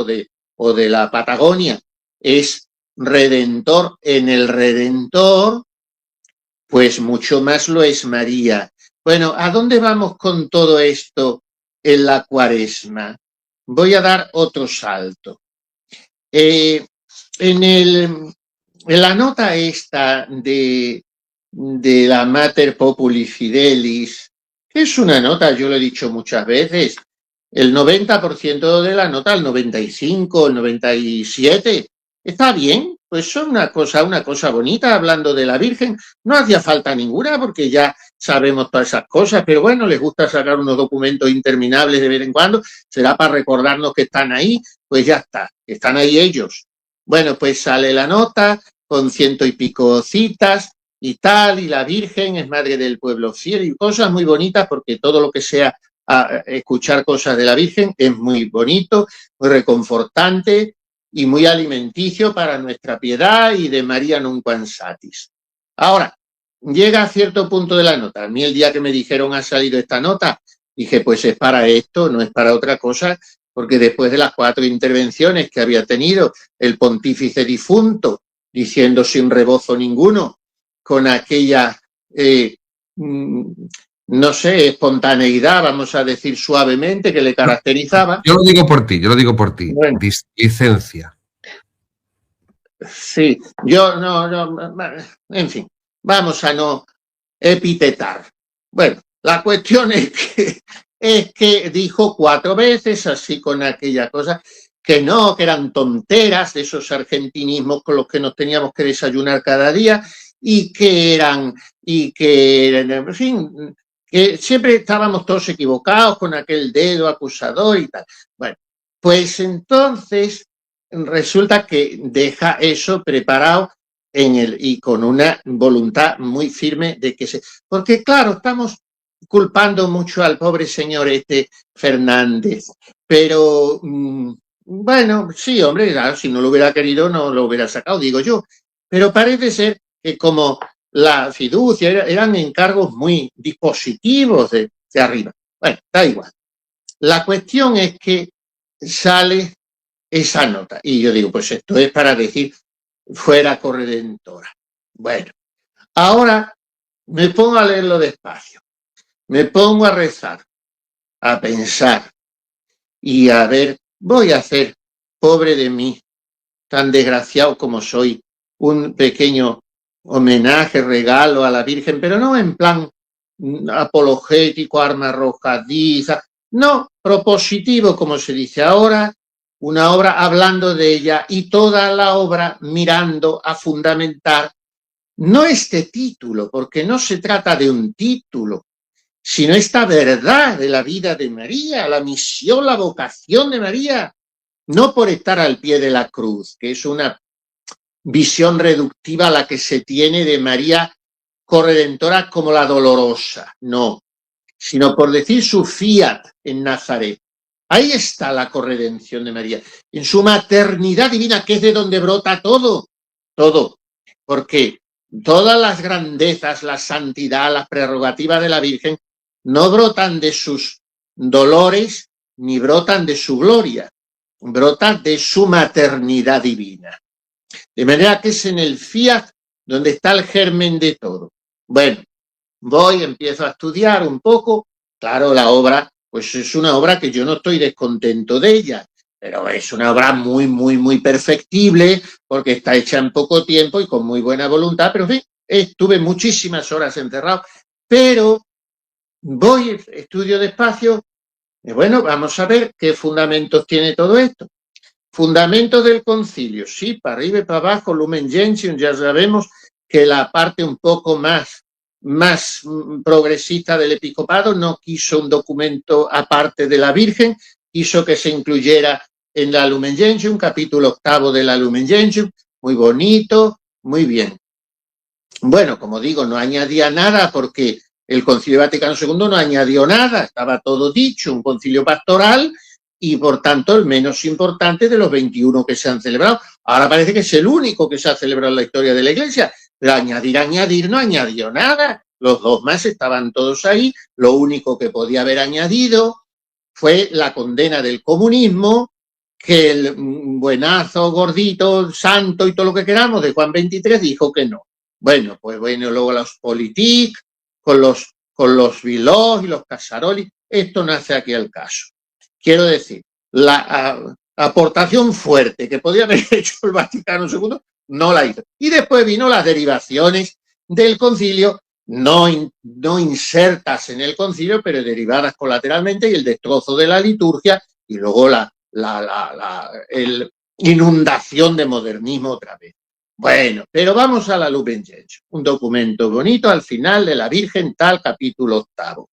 o de la Patagonia es redentor en el Redentor, pues mucho más lo es María Bueno, ¿a dónde vamos con todo esto en la Cuaresma? Voy a dar otro salto. En la nota esta de la Mater Populi Fidelis, que es una nota, yo lo he dicho muchas veces, el 90% de la nota, el 95, el 97, está bien, pues son una cosa bonita, hablando de la Virgen, no hacía falta ninguna porque ya sabemos todas esas cosas, pero bueno, les gusta sacar unos documentos interminables de vez en cuando, será para recordarnos que están ahí, pues ya está, están ahí ellos. Bueno, pues sale la nota con 100 y pico citas y tal, y la Virgen es madre del pueblo fiel y cosas muy bonitas porque todo lo que sea escuchar cosas de la Virgen es muy bonito, muy reconfortante y muy alimenticio para nuestra piedad y de María nunquam satis. Ahora, llega a cierto punto de la nota. A mí el día que me dijeron ha salido esta nota, dije pues es para esto, no es para otra cosa, porque después de las 4 intervenciones que había tenido el pontífice difunto, diciendo sin rebozo ninguno, con aquella, no sé, espontaneidad, vamos a decir suavemente, que le caracterizaba. Yo lo digo por ti. Bueno. Displicencia. Sí, en fin, vamos a no epitetar. Bueno, la cuestión es que dijo 4 veces, así con aquella cosa, que no, que eran tonteras, de esos argentinismos con los que nos teníamos que desayunar cada día, y que eran, en fin, que siempre estábamos todos equivocados con aquel dedo acusador y tal. Bueno, pues entonces resulta que deja eso preparado y con una voluntad muy firme de que se... Porque claro, estamos culpando mucho al pobre señor Fernández, pero bueno, sí, hombre, claro, si no lo hubiera querido no lo hubiera sacado, digo yo, pero parece ser que como la fiducia eran encargos muy dispositivos de arriba. Bueno, da igual. La cuestión es que sale esa nota y yo digo, pues esto es para decir fuera corredentora. Bueno, ahora me pongo a leerlo despacio, me pongo a rezar, a pensar y a ver, voy a hacer, pobre de mí, tan desgraciado como soy, un pequeño homenaje, regalo a la Virgen, pero no en plan apologético, arma arrojadiza, no, propositivo, como se dice ahora, una obra hablando de ella y toda la obra mirando a fundamentar no este título, porque no se trata de un título, sino esta verdad de la vida de María, la misión, la vocación de María, no por estar al pie de la cruz, que es una visión reductiva a la que se tiene de María corredentora como la dolorosa, no, sino por decir su fiat en Nazaret. Ahí está la corredención de María, en su maternidad divina, que es de donde brota todo, porque todas las grandezas, la santidad, las prerrogativas de la Virgen no brotan de sus dolores ni brotan de su gloria, brotan de su maternidad divina. De manera que es en el fiat donde está el germen de todo. Bueno, empiezo a estudiar un poco, claro, la obra, pues es una obra que yo no estoy descontento de ella, pero es una obra muy, muy, muy perfectible, porque está hecha en poco tiempo y con muy buena voluntad, pero en fin, estuve muchísimas horas encerrado, pero estudio despacio, y bueno, vamos a ver qué fundamentos tiene todo esto. Fundamentos del concilio, sí, para arriba y para abajo, Lumen Gentium, ya sabemos que la parte un poco más progresista del episcopado no quiso un documento aparte de la Virgen, quiso que se incluyera en la Lumen Gentium, capítulo 8 de la Lumen Gentium, muy bonito, muy bien. Bueno, como digo, no añadía nada porque el Concilio Vaticano II no añadió nada, estaba todo dicho, un concilio pastoral y por tanto el menos importante de los 21 que se han celebrado. Ahora parece que es el único que se ha celebrado en la historia de la Iglesia, pero añadir no añadió nada. Los 2 más estaban todos ahí, lo único que podía haber añadido fue la condena del comunismo, que el buenazo, gordito, santo y todo lo que queramos de Juan XXIII dijo que no. Bueno, pues bueno, luego los politic, con con los Villós y los Casaroli, esto no hace aquí al caso. Quiero decir, la aportación fuerte que podía haber hecho el Vaticano II no la hizo. Y después vino las derivaciones del concilio, no insertas en el concilio, pero derivadas colateralmente, y el destrozo de la liturgia, y luego la inundación de modernismo otra vez. Bueno, pero vamos a la Lumen Gentium, un documento bonito al final de la Virgen Tal, capítulo 8.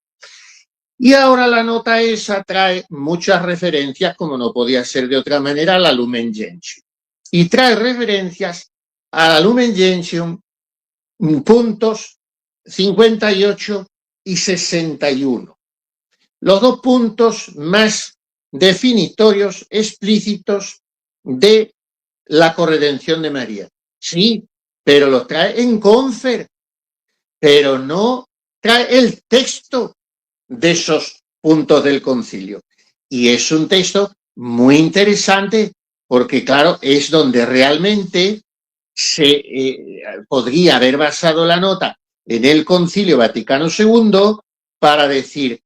Y ahora la nota esa trae muchas referencias, como no podía ser de otra manera, a la Lumen Gentium. Y trae referencias a la Lumen Gentium, puntos 58 y 61. Los dos puntos más definitorios, explícitos de la corredención de María. Sí, pero los trae en Confer, pero no trae el texto de esos puntos del concilio. Y es un texto muy interesante porque, claro, es donde realmente se podría haber basado la nota en el Concilio Vaticano II para decir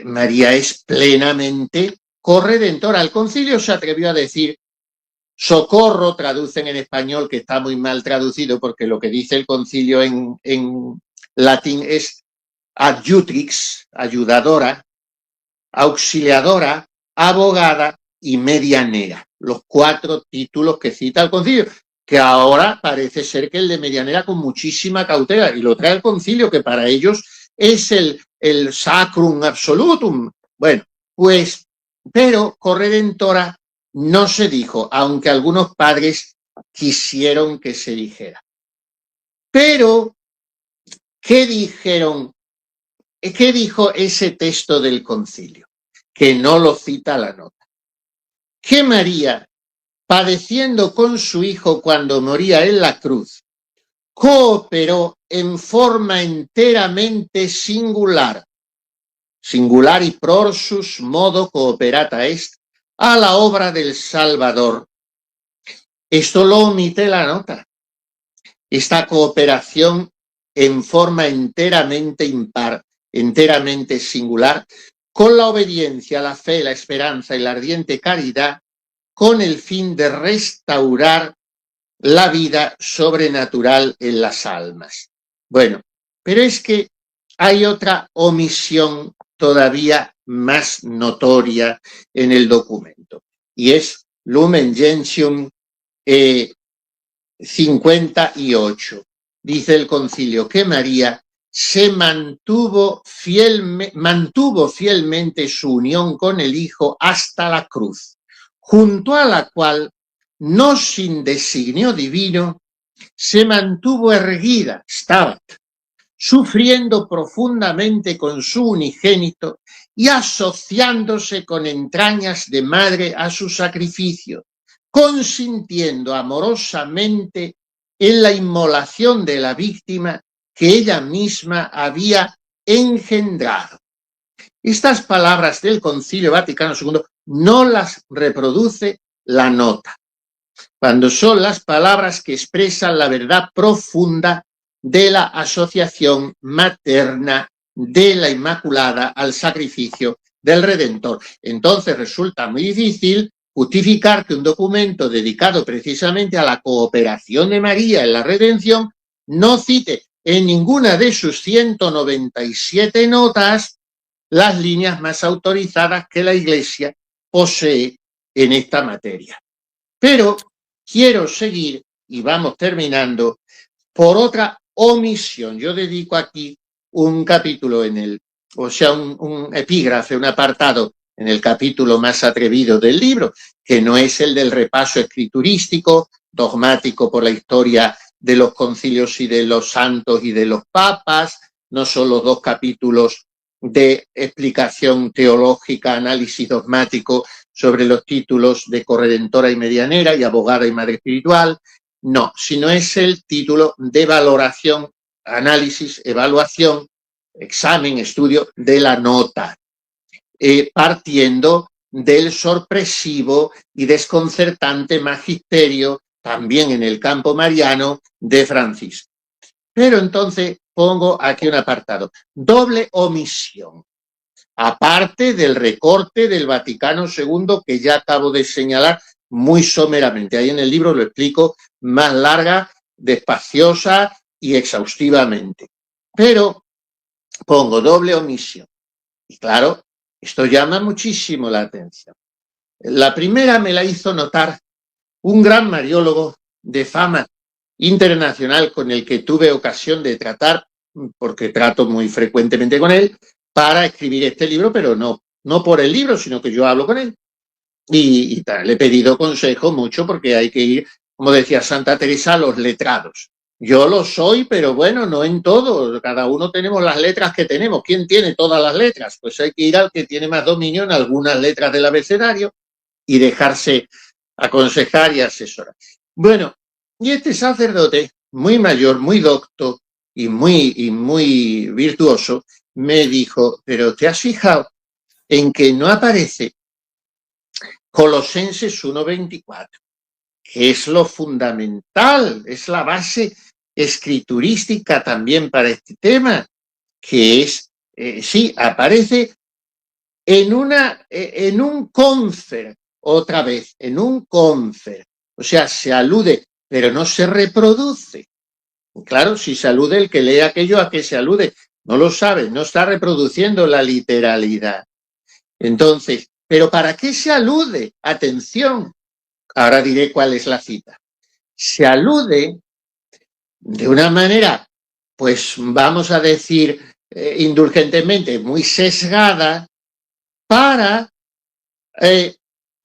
María es plenamente corredentora. El concilio se atrevió a decir socorro, traducen en español, que está muy mal traducido porque lo que dice el concilio en latín es adjutrix, ayudadora, auxiliadora, abogada y medianera. Los 4 títulos que cita el concilio, que ahora parece ser que el de medianera con muchísima cautela, y lo trae el concilio, que para ellos es el sacrum absolutum. Bueno, pues, pero corredentora no se dijo, aunque algunos padres quisieron que se dijera. Pero, ¿qué dijeron? ¿Qué dijo ese texto del concilio? Que no lo cita la nota. Que María, padeciendo con su hijo cuando moría en la cruz, cooperó en forma enteramente singular y prorsus modo cooperata est, a la obra del Salvador. Esto lo omite la nota. Esta cooperación en forma enteramente impar, enteramente singular, con la obediencia, la fe, la esperanza y la ardiente caridad, con el fin de restaurar la vida sobrenatural en las almas. Bueno, pero es que hay otra omisión todavía más notoria en el documento, y es Lumen Gentium 58. Dice el concilio que María se mantuvo fielmente su unión con el Hijo hasta la cruz, junto a la cual, no sin designio divino, se mantuvo erguida, stabat, sufriendo profundamente con su unigénito y asociándose con entrañas de madre a su sacrificio, consintiendo amorosamente en la inmolación de la víctima que ella misma había engendrado. Estas palabras del Concilio Vaticano II no las reproduce la nota, cuando son las palabras que expresan la verdad profunda de la asociación materna de la Inmaculada al sacrificio del Redentor. Entonces resulta muy difícil justificar que un documento dedicado precisamente a la cooperación de María en la redención no cite en ninguna de sus 197 notas las líneas más autorizadas que la Iglesia posee en esta materia. Pero quiero seguir, y vamos terminando, por otra omisión. Yo dedico aquí un capítulo un epígrafe, un apartado en el capítulo más atrevido del libro, que no es el del repaso escriturístico, dogmático por la historia de los concilios y de los santos y de los papas, no son los 2 capítulos de explicación teológica, análisis dogmático sobre los títulos de corredentora y medianera y abogada y madre espiritual, no, sino es el título de valoración, análisis, evaluación, examen, estudio de la nota, partiendo del sorpresivo y desconcertante magisterio, también en el campo mariano, de Francisco. Pero entonces pongo aquí un apartado. Doble omisión. Aparte del recorte del Vaticano II que ya acabo de señalar muy someramente. Ahí en el libro lo explico más larga, despaciosa y exhaustivamente. Pero pongo doble omisión. Y claro, esto llama muchísimo la atención. La primera me la hizo notar un gran mariólogo de fama internacional con el que tuve ocasión de tratar, porque trato muy frecuentemente con él, para escribir este libro, pero no por el libro, sino que yo hablo con él. Y le he pedido consejo mucho porque hay que ir, como decía Santa Teresa, a los letrados. Yo lo soy, pero bueno, no en todo. Cada uno tenemos las letras que tenemos. ¿Quién tiene todas las letras? Pues hay que ir al que tiene más dominio en algunas letras del abecedario y dejarse aconsejar y asesorar. Bueno, y este sacerdote, muy mayor, muy docto y muy virtuoso, me dijo, pero ¿te has fijado en que no aparece Colosenses 1:24, que es lo fundamental, es la base escriturística también para este tema, que es, sí, aparece en un confer, otra vez, en un confer, o sea, se alude, pero no se reproduce. Claro, si se alude el que lee aquello a que se alude, no lo sabe, no está reproduciendo la literalidad. Entonces, ¿pero para qué se alude? Atención, ahora diré cuál es la cita. Se alude de una manera, pues vamos a decir indulgentemente, muy sesgada, para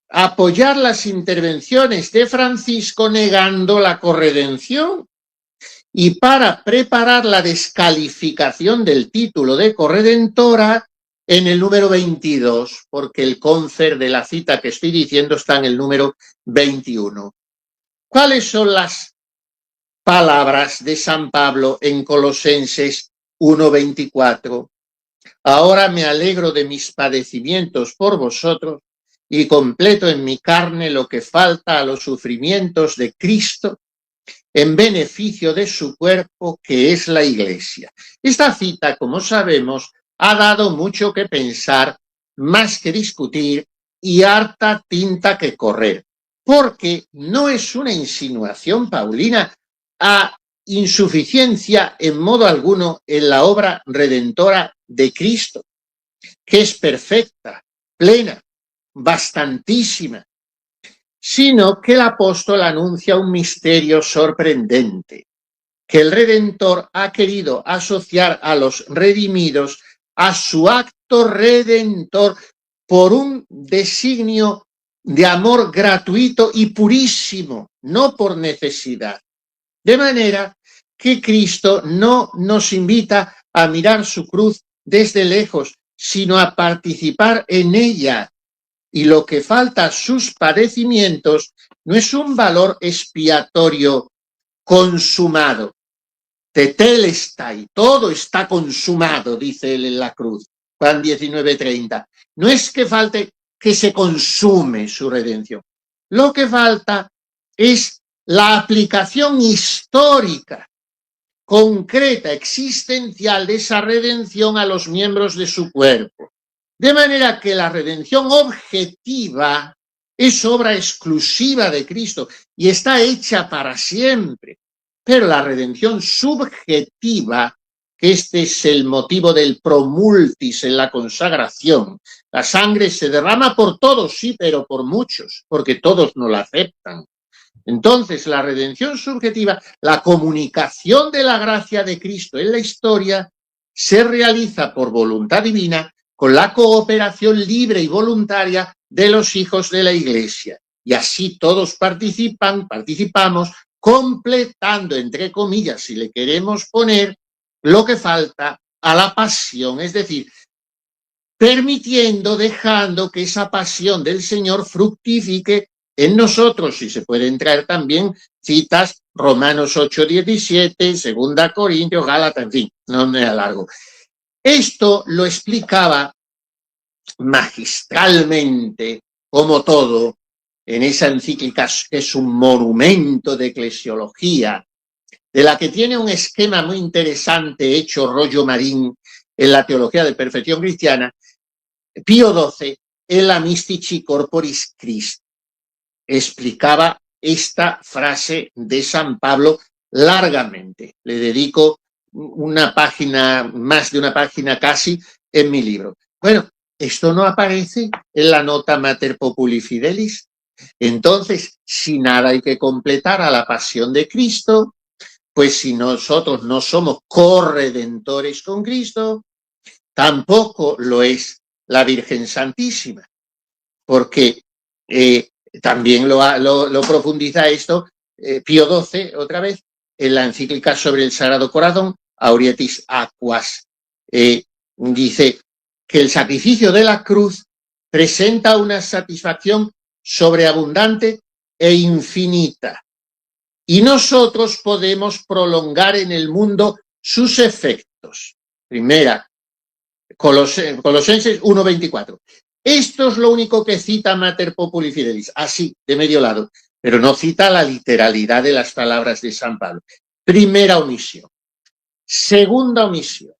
apoyar las intervenciones de Francisco negando la corredención y para preparar la descalificación del título de corredentora en el número 22, porque el confer de la cita que estoy diciendo está en el número 21. ¿Cuáles son las palabras de San Pablo en Colosenses 1:24? Ahora me alegro de mis padecimientos por vosotros y completo en mi carne lo que falta a los sufrimientos de Cristo en beneficio de su cuerpo, que es la Iglesia. Esta cita, como sabemos, ha dado mucho que pensar, más que discutir y harta tinta que correr, porque no es una insinuación paulina a insuficiencia en modo alguno en la obra redentora de Cristo, que es perfecta, plena, bastantísima, sino que el apóstol anuncia un misterio sorprendente, que el Redentor ha querido asociar a los redimidos a su acto redentor por un designio de amor gratuito y purísimo, no por necesidad. De manera que Cristo no nos invita a mirar su cruz desde lejos, sino a participar en ella. Y lo que falta a sus padecimientos no es un valor expiatorio consumado. Tetelestai, todo está consumado, dice él en la cruz, Juan 19:30. No es que falte que se consume su redención. Lo que falta es la aplicación histórica, concreta, existencial de esa redención a los miembros de su cuerpo. De manera que la redención objetiva es obra exclusiva de Cristo y está hecha para siempre. Pero la redención subjetiva, que este es el motivo del promultis en la consagración, la sangre se derrama por todos, sí, pero por muchos, porque todos no la aceptan. Entonces, la redención subjetiva, la comunicación de la gracia de Cristo en la historia, se realiza por voluntad divina con la cooperación libre y voluntaria de los hijos de la Iglesia. Y así todos participamos, completando, entre comillas, si le queremos poner, lo que falta a la pasión, es decir, dejando que esa pasión del Señor fructifique en nosotros, y se pueden traer también citas, Romanos 8:17, 2 Corintios, Gálatas, en fin, no me alargo. Esto lo explicaba magistralmente, como todo, en esa encíclica que es un monumento de eclesiología de la que tiene un esquema muy interesante hecho rollo Marín en la teología de perfección cristiana, Pío XII, en la Mystici Corporis Christi, explicaba esta frase de San Pablo largamente. Le dedico una página, más de una página casi, en mi libro. Bueno, esto no aparece en la nota Mater Populi Fidelis. Entonces, si nada hay que completar a la pasión de Cristo, pues si nosotros no somos corredentores con Cristo, tampoco lo es la Virgen Santísima, porque también lo profundiza esto Pío XII, otra vez, en la encíclica sobre el Sagrado Corazón, Aurietis Aquas. Dice que el sacrificio de la cruz presenta una satisfacción sobreabundante e infinita, y nosotros podemos prolongar en el mundo sus efectos. Primera, Colosenses 1:24. Esto es lo único que cita Mater Populi Fidelis, así, de medio lado, pero no cita la literalidad de las palabras de San Pablo. Primera omisión. Segunda omisión.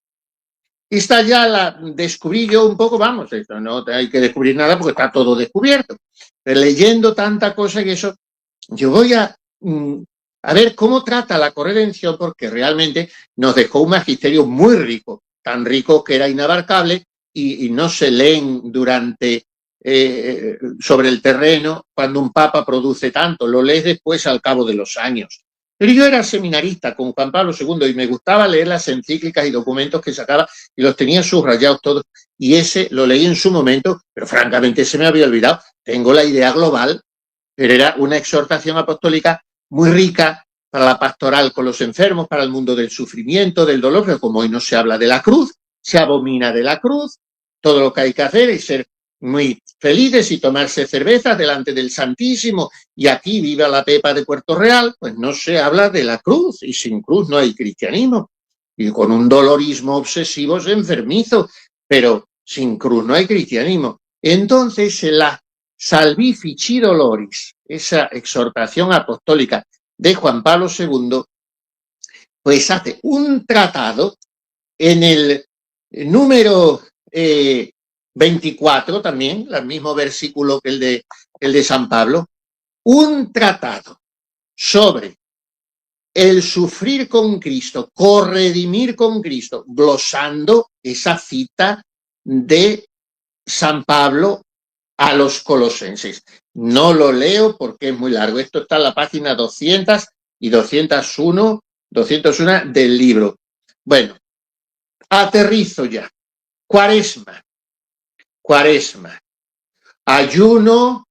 Esta ya la descubrí yo un poco, vamos, esto no hay que descubrir nada porque está todo descubierto. Pero leyendo tanta cosa y eso, yo voy a ver cómo trata la corredención, porque realmente nos dejó un magisterio muy rico, tan rico que era inabarcable y no se leen durante sobre el terreno cuando un papa produce tanto, lo lees después al cabo de los años. Pero yo era seminarista con Juan Pablo II y me gustaba leer las encíclicas y documentos que sacaba y los tenía subrayados todos, y ese lo leí en su momento, pero francamente se me había olvidado. Tengo la idea global, pero era una exhortación apostólica muy rica para la pastoral con los enfermos, para el mundo del sufrimiento, del dolor, pero como hoy no se habla de la cruz, se abomina de la cruz, todo lo que hay que hacer es ser muy felices y tomarse cervezas delante del Santísimo, y aquí viva la Pepa de Puerto Real, pues no se habla de la cruz, y sin cruz no hay cristianismo, y con un dolorismo obsesivo es enfermizo, pero sin cruz no hay cristianismo. Entonces, la Salvifici Doloris, esa exhortación apostólica de Juan Pablo II, pues hace un tratado en el número 24 también, el mismo versículo que el de San Pablo, un tratado sobre el sufrir con Cristo, corredimir con Cristo, glosando esa cita de San Pablo a los colosenses. No lo leo porque es muy largo. Esto está en la página 200 y 201 del libro. Bueno, aterrizo ya. Cuaresma. Ayuno,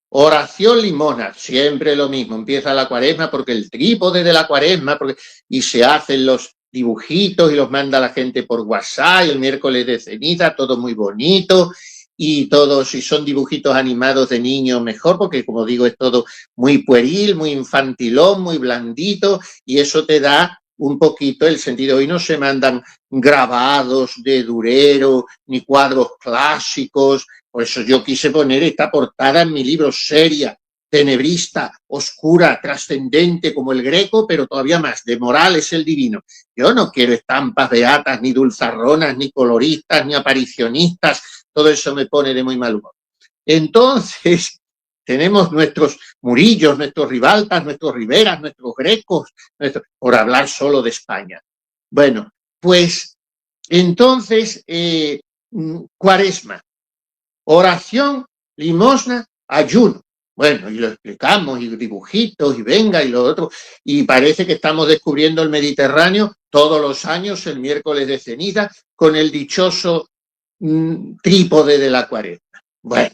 oración, limosna. Siempre lo mismo. Empieza la cuaresma porque el trípode de la cuaresma, y se hacen los dibujitos y los manda la gente por WhatsApp, y el miércoles de ceniza, todo muy bonito. Y todos, si son dibujitos animados de niños, mejor, porque como digo, es todo muy pueril, muy infantilón, muy blandito, y eso te da un poquito el sentido. Hoy no se mandan grabados de Durero, ni cuadros clásicos. Por eso yo quise poner esta portada en mi libro, seria, tenebrista, oscura, trascendente como el Greco, pero todavía más, de Morales el Divino. Yo no quiero estampas beatas, ni dulzarronas, ni coloristas, ni aparicionistas. Todo eso me pone de muy mal humor. Entonces, tenemos nuestros Murillos, nuestros Ribaltas, nuestros Riveras, nuestros Grecos, por hablar solo de España. Bueno, pues entonces, cuaresma, oración, limosna, ayuno. Bueno, y lo explicamos, y dibujitos, y venga, y lo otro, y parece que estamos descubriendo el Mediterráneo todos los años, el miércoles de ceniza, con el dichoso trípode de la cuaresma. Bueno,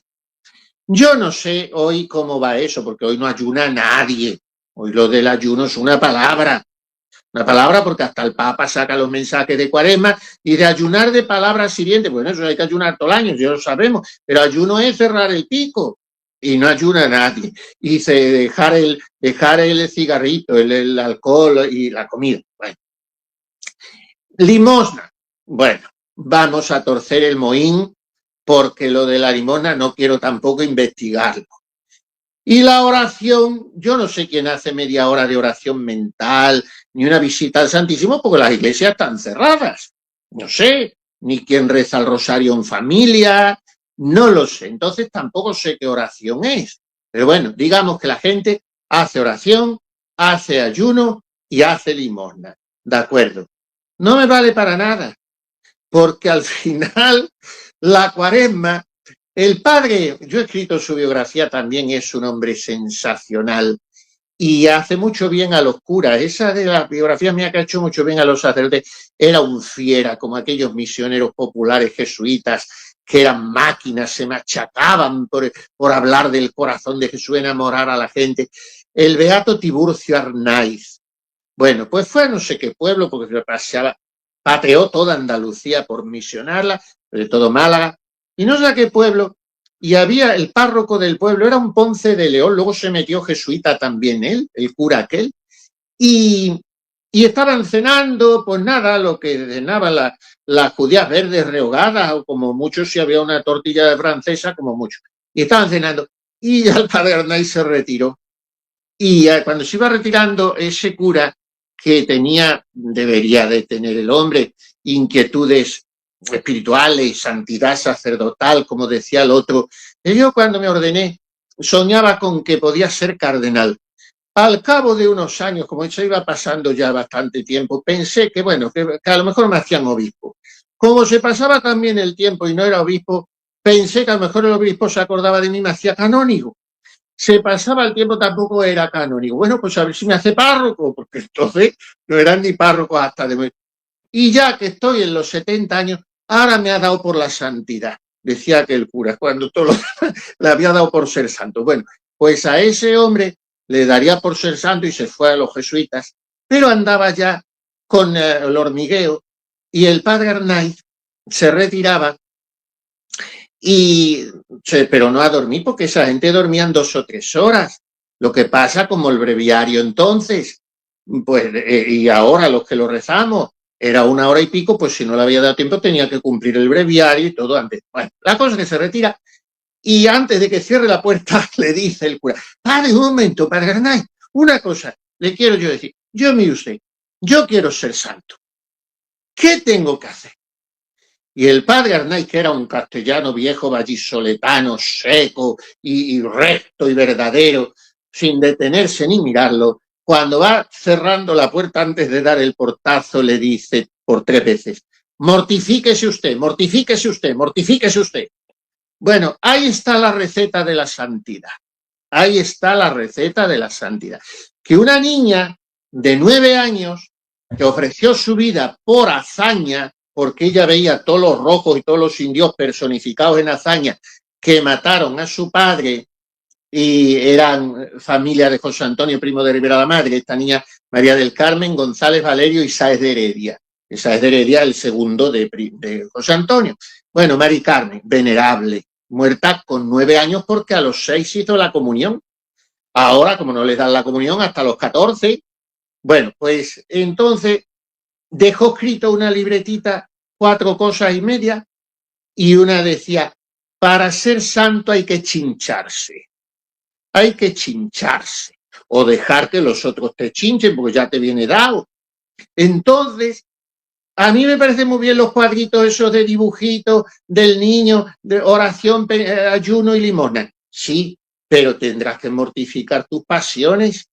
yo no sé hoy cómo va eso, porque hoy no ayuna nadie. Hoy lo del ayuno es una palabra porque hasta el Papa saca los mensajes de cuaresma, y de ayunar de palabras hirientes. Bueno, eso hay que ayunar todo el año, ya lo sabemos, pero ayuno es cerrar el pico, y no ayuna nadie. Y dice dejar el cigarrito, el alcohol y la comida. Bueno. Limosna. Bueno, vamos a torcer el mohín, porque lo de la limosna no quiero tampoco investigarlo. Y la oración, yo no sé quién hace media hora de oración mental, ni una visita al Santísimo porque las iglesias están cerradas. No sé, ni quién reza el rosario en familia, no lo sé. Entonces tampoco sé qué oración es. Pero bueno, digamos que la gente hace oración, hace ayuno y hace limosna. De acuerdo. No me vale para nada, porque al final la Cuaresma, el padre, yo he escrito su biografía también, es un hombre sensacional y hace mucho bien a los curas. Esa de la biografía mía que ha hecho mucho bien a los sacerdotes, era un fiera, como aquellos misioneros populares jesuitas que eran máquinas, se machacaban por hablar del corazón de Jesús, enamorar a la gente. El beato Tiburcio Arnaiz. Bueno, pues fue a no sé qué pueblo, porque se paseaba, pateó toda Andalucía por misionarla, sobre todo Málaga, y no sé a qué pueblo, y había el párroco del pueblo, era un Ponce de León, luego se metió jesuita también él, el cura aquel, y estaban cenando, pues nada, lo que cenaban las judías verdes rehogadas, o como mucho si había una tortilla de francesa, como mucho, y estaban cenando, y ya el padre Arnaiz se retiró, y cuando se iba retirando ese cura, que debería de tener el hombre, inquietudes espirituales, santidad sacerdotal, como decía el otro. Yo cuando me ordené soñaba con que podía ser cardenal. Al cabo de unos años, como eso iba pasando ya bastante tiempo, pensé que, bueno, que a lo mejor me hacían obispo. Como se pasaba también el tiempo y no era obispo, pensé que a lo mejor el obispo se acordaba de mí y me hacía canónigo. Se pasaba el tiempo, tampoco era canónigo. Bueno, pues a ver si me hace párroco, porque entonces no eran ni párrocos hasta de... Y ya que estoy en los 70 años, ahora me ha dado por la santidad, decía aquel cura, cuando todo le había dado por ser santo. Bueno, pues a ese hombre le daría por ser santo y se fue a los jesuitas, pero andaba ya con el hormigueo y el padre Arnaiz se retiraba pero no a dormir porque esa gente dormían 2 o 3 horas. Lo que pasa como el breviario entonces, pues, y ahora los que lo rezamos, era 1 hora y pico, pues si no le había dado tiempo tenía que cumplir el breviario y todo antes. Bueno, la cosa es que se retira y antes de que cierre la puerta le dice el cura, padre, un momento, padre Arnaiz, una cosa, le quiero yo decir, mire usted, yo quiero ser santo. ¿Qué tengo que hacer? Y el padre Arnaiz, que era un castellano viejo vallisoletano, seco y recto y verdadero, sin detenerse ni mirarlo, cuando va cerrando la puerta antes de dar el portazo, le dice por 3 veces, mortifíquese usted, mortifíquese usted, mortifíquese usted. Bueno, ahí está la receta de la santidad. Ahí está la receta de la santidad. Que una niña de 9 años que ofreció su vida por hazaña, porque ella veía todos los rojos y todos los indios personificados en hazaña que mataron a su padre y eran familia de José Antonio, primo de Rivera la Madre, esta niña María del Carmen, González Valerio y Sáez de Heredia. Sáez de Heredia, el segundo de José Antonio. Bueno, Mari Carmen, venerable, muerta con 9 años porque a los 6 hizo la comunión. Ahora, como no les dan la comunión hasta los 14, bueno, pues entonces dejó escrito una libretita, 4 cosas y media, y una decía, para ser santo hay que chincharse. Hay que chincharse. O dejar que los otros te chinchen, porque ya te viene dado. Entonces, a mí me parecen muy bien los cuadritos esos de dibujitos del niño, de oración, ayuno y limosna. Sí, pero tendrás que mortificar tus pasiones.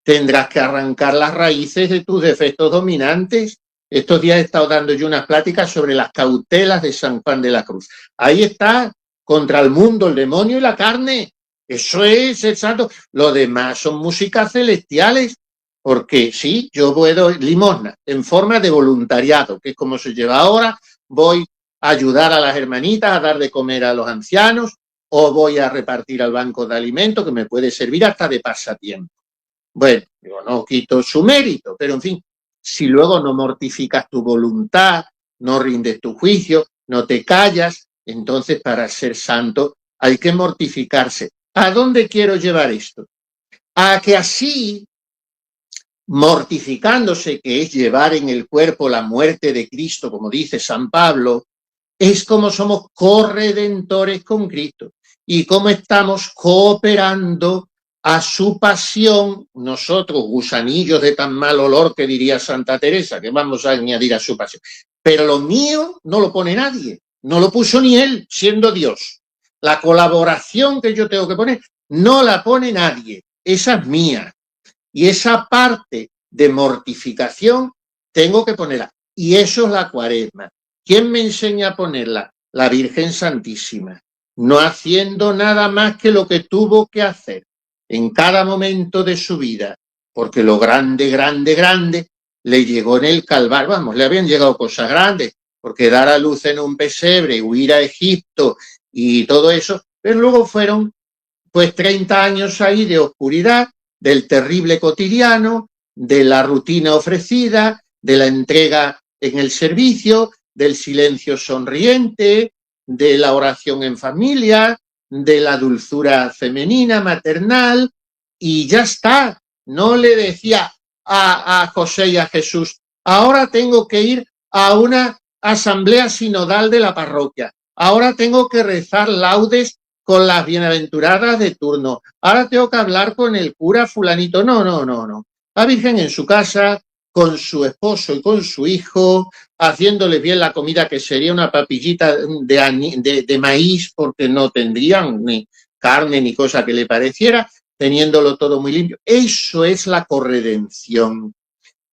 Tendrás que arrancar las raíces de tus defectos dominantes. Estos días he estado dando yo unas pláticas sobre las cautelas de San Juan de la Cruz. Ahí está, contra el mundo, el demonio y la carne. Eso es el santo. Lo demás son músicas celestiales. Porque sí, yo puedo limosna en forma de voluntariado, que es como se lleva ahora. Voy a ayudar a las hermanitas a dar de comer a los ancianos o voy a repartir al banco de alimentos que me puede servir hasta de pasatiempo. Bueno, yo no quito su mérito, pero en fin, si luego no mortificas tu voluntad, no rindes tu juicio, no te callas, entonces para ser santo hay que mortificarse. ¿A dónde quiero llevar esto? A que así, mortificándose, que es llevar en el cuerpo la muerte de Cristo, como dice San Pablo, es como somos corredentores con Cristo y cómo estamos cooperando a su pasión, nosotros, gusanillos de tan mal olor que diría Santa Teresa, que vamos a añadir a su pasión. Pero lo mío no lo pone nadie, no lo puso ni él, siendo Dios. La colaboración que yo tengo que poner no la pone nadie, esa es mía. Y esa parte de mortificación tengo que ponerla. Y eso es la Cuaresma. ¿Quién me enseña a ponerla? La Virgen Santísima. No haciendo nada más que lo que tuvo que hacer en cada momento de su vida, porque lo grande, grande, grande le llegó en el Calvario. Vamos, le habían llegado cosas grandes, porque dar a luz en un pesebre, huir a Egipto y todo eso, pero luego fueron pues 30 años ahí de oscuridad, del terrible cotidiano, de la rutina ofrecida, de la entrega en el servicio, del silencio sonriente, de la oración en familia, de la dulzura femenina, maternal, y ya está. No le decía a José y a Jesús, ahora tengo que ir a una asamblea sinodal de la parroquia, ahora tengo que rezar laudes con las bienaventuradas de turno, ahora tengo que hablar con el cura fulanito. No, no, no, no. La Virgen en su casa, con su esposo y con su hijo, haciéndoles bien la comida, que sería una papillita de maíz, porque no tendrían ni carne ni cosa que le pareciera, teniéndolo todo muy limpio. Eso es la corredención.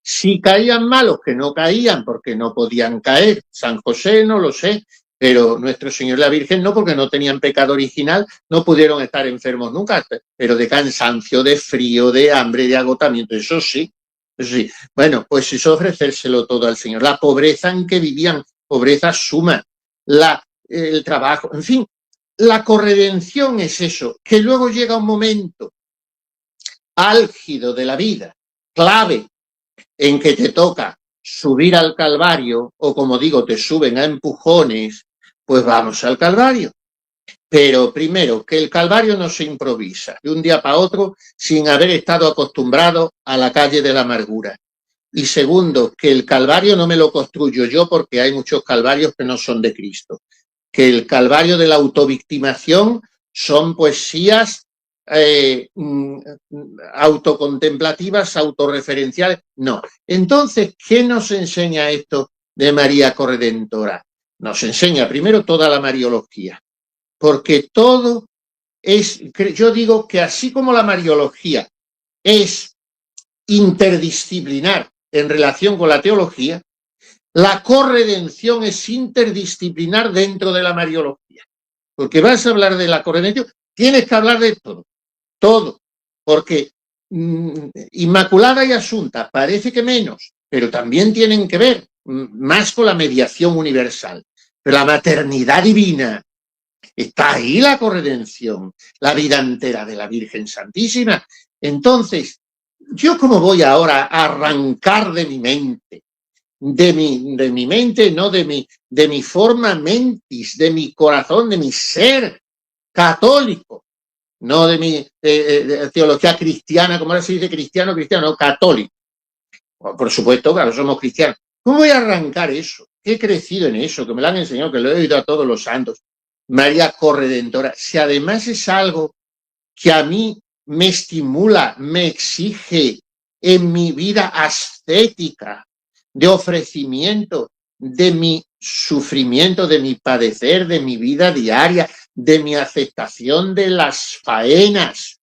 Si caían malos, que no caían porque no podían caer, San José no lo sé, pero Nuestro Señor y la Virgen no, porque no tenían pecado original, no pudieron estar enfermos nunca, pero de cansancio, de frío, de hambre, de agotamiento, eso sí. Eso sí. Bueno, pues eso, ofrecérselo todo al Señor. La pobreza en que vivían, pobreza suma, el trabajo, en fin, la corredención es eso, que luego llega un momento álgido de la vida, clave, en que te toca subir al Calvario, o como digo, te suben a empujones, pues vamos al Calvario. Pero primero, que el Calvario no se improvisa de un día para otro sin haber estado acostumbrado a la calle de la amargura. Y segundo, que el Calvario no me lo construyo yo, porque hay muchos Calvarios que no son de Cristo. Que el Calvario de la autovictimación son poesías autocontemplativas, autorreferenciales. No. Entonces, ¿qué nos enseña esto de María Corredentora? Nos enseña primero toda la mariología, porque todo es, yo digo que así como la mariología es interdisciplinar en relación con la teología, la corredención es interdisciplinar dentro de la mariología. Porque vas a hablar de la corredención, tienes que hablar de todo, todo, porque Inmaculada y Asunta parece que menos, pero también tienen que ver más con la mediación universal. Pero la maternidad divina, está ahí la corredención, la vida entera de la Virgen Santísima. Entonces, ¿yo cómo voy ahora a arrancar de mi mente? De mi mente, no de mi forma mentis, de mi corazón, de mi ser católico, no de mi teología cristiana, como ahora se dice cristiano, no, católico. Por supuesto, claro, somos cristianos. ¿Cómo voy a arrancar eso? Que he crecido en eso, que me lo han enseñado, que lo he oído a todos los santos. María Corredentora, si además es algo que a mí me estimula, me exige en mi vida ascética, de ofrecimiento, de mi sufrimiento, de mi padecer, de mi vida diaria, de mi aceptación de las faenas,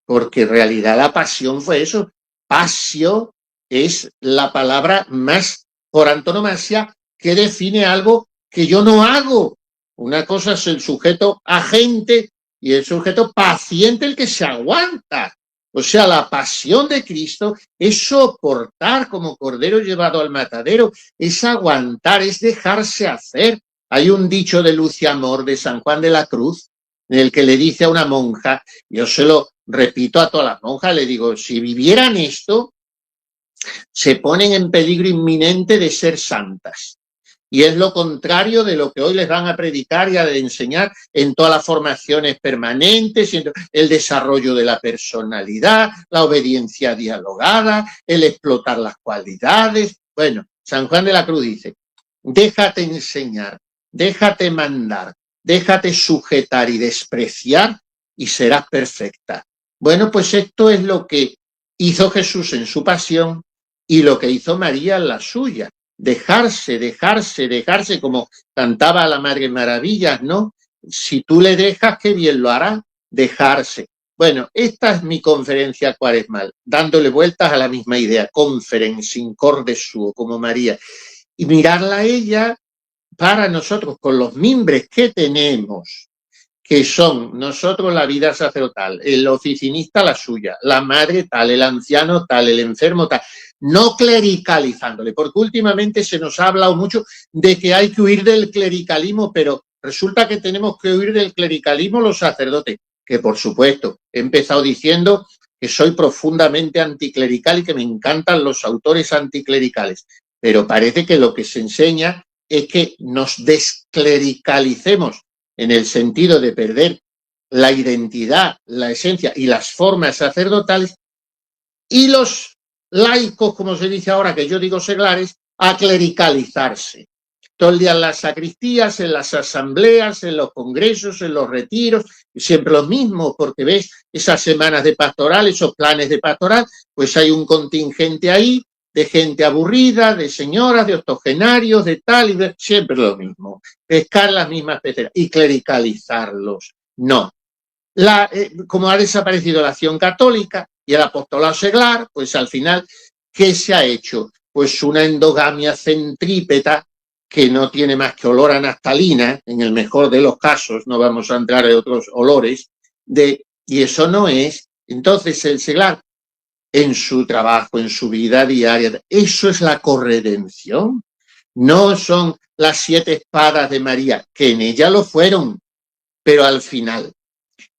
porque en realidad la pasión fue eso. Pasio es la palabra más por antonomasia que define algo que yo no hago. Una cosa es el sujeto agente y el sujeto paciente, el que se aguanta. O sea, la pasión de Cristo es soportar como cordero llevado al matadero, es aguantar, es dejarse hacer. Hay un dicho de Luz y Amor de San Juan de la Cruz, en el que le dice a una monja, yo se lo repito a todas las monjas, le digo, si vivieran esto, se ponen en peligro inminente de ser santas. Y es lo contrario de lo que hoy les van a predicar y a enseñar en todas las formaciones permanentes, el desarrollo de la personalidad, la obediencia dialogada, el explotar las cualidades. Bueno, San Juan de la Cruz dice, déjate enseñar, déjate mandar, déjate sujetar y despreciar y serás perfecta. Bueno, pues esto es lo que hizo Jesús en su pasión y lo que hizo María en la suya. Dejarse, como cantaba la Madre Maravillas, ¿no? Si tú le dejas, qué bien lo hará, dejarse. Bueno, esta es mi conferencia cuaresmal, dándole vueltas a la misma idea, conference in corde suo, como María. Y mirarla a ella para nosotros, con los mimbres que tenemos, que son nosotros la vida sacerdotal, el oficinista la suya, la madre tal, el anciano tal, el enfermo tal, no clericalizándole, porque últimamente se nos ha hablado mucho de que hay que huir del clericalismo, pero resulta que tenemos que huir del clericalismo los sacerdotes, que por supuesto he empezado diciendo que soy profundamente anticlerical y que me encantan los autores anticlericales, pero parece que lo que se enseña es que nos desclericalicemos en el sentido de perder la identidad, la esencia y las formas sacerdotales, y los laicos, como se dice ahora, que yo digo seglares, a clericalizarse. Todo el día en las sacristías, en las asambleas, en los congresos, en los retiros, siempre lo mismo, porque ves esas semanas de pastoral, esos planes de pastoral, pues hay un contingente ahí de gente aburrida, de señoras, de octogenarios, de tal, y de, siempre lo mismo, pescar las mismas peceras y clericalizarlos. No. Como ha desaparecido la acción católica y el apostolado seglar, pues al final, ¿qué se ha hecho? Pues una endogamia centrípeta que no tiene más que olor a naftalina, en el mejor de los casos, no vamos a entrar en otros olores, y eso no es. Entonces el seglar, en su trabajo, en su vida diaria, eso es la corredención. No son las 7 espadas de María, que en ella lo fueron, pero al final.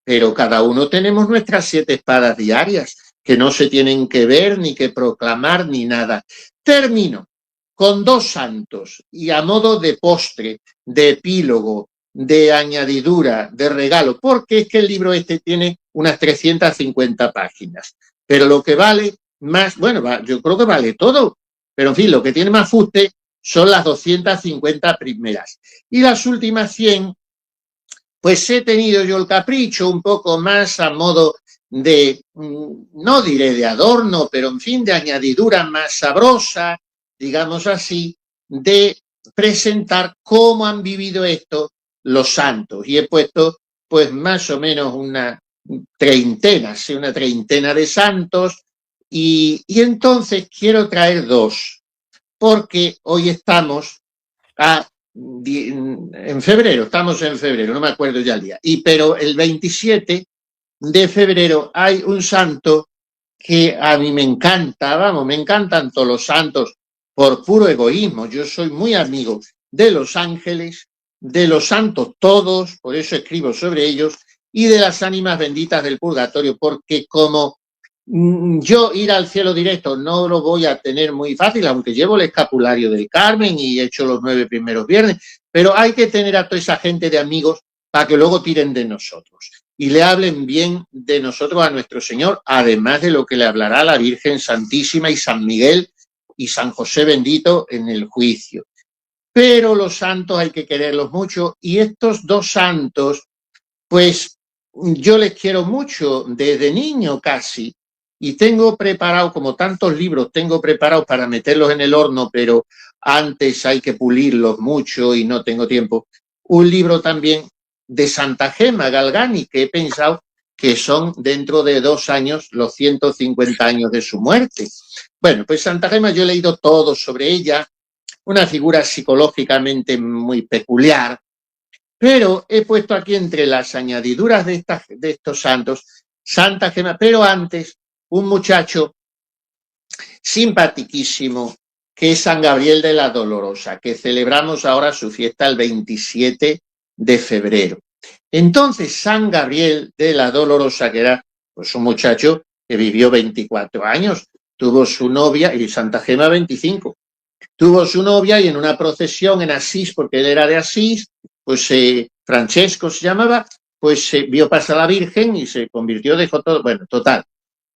Pero cada uno tenemos nuestras 7 espadas diarias, que no se tienen que ver, ni que proclamar, ni nada. Termino con 2 santos, y a modo de postre, de epílogo, de añadidura, de regalo, porque es que el libro este tiene unas 350 páginas. Pero lo que vale más, bueno, yo creo que vale todo, pero en fin, lo que tiene más fuste son las 250 primeras. Y las últimas 100, pues he tenido yo el capricho un poco más a modo de, no diré de adorno, pero en fin, de añadidura más sabrosa, digamos así, de presentar cómo han vivido esto los santos. Y he puesto, pues, más o menos una treintena de santos, y entonces quiero traer 2, porque hoy estamos en febrero, estamos en febrero, no me acuerdo ya el día, pero el 27 de febrero hay un santo que a mí me encanta, vamos, me encantan todos los santos por puro egoísmo. Yo soy muy amigo de los ángeles, de los santos todos, por eso escribo sobre ellos, y de las ánimas benditas del purgatorio, porque como yo ir al cielo directo no lo voy a tener muy fácil, aunque llevo el escapulario del Carmen y he hecho los 9 primeros viernes, pero hay que tener a toda esa gente de amigos para que luego tiren de nosotros y le hablen bien de nosotros a nuestro Señor, además de lo que le hablará la Virgen Santísima y San Miguel y San José bendito en el juicio. Pero los santos hay que quererlos mucho, y estos 2 santos, pues yo les quiero mucho desde niño casi, y tengo preparado, como tantos libros tengo preparados para meterlos en el horno, pero antes hay que pulirlos mucho y no tengo tiempo, un libro también de Santa Gema Galgani, que he pensado que son dentro de 2 años los 150 años de su muerte. Bueno, pues Santa Gema yo he leído todo sobre ella, una figura psicológicamente muy peculiar, pero he puesto aquí entre las añadiduras de estos santos, Santa Gema, pero antes un muchacho simpaticísimo que es San Gabriel de la Dolorosa, que celebramos ahora su fiesta el 27 de febrero. Entonces, San Gabriel de la Dolorosa, que era pues un muchacho que vivió 24 años, tuvo su novia, y Santa Gema 25, tuvo su novia, y en una procesión en Asís, porque él era de Asís, pues Francesco se llamaba, pues vio pasar a la Virgen y se convirtió, dejó todo, bueno, total.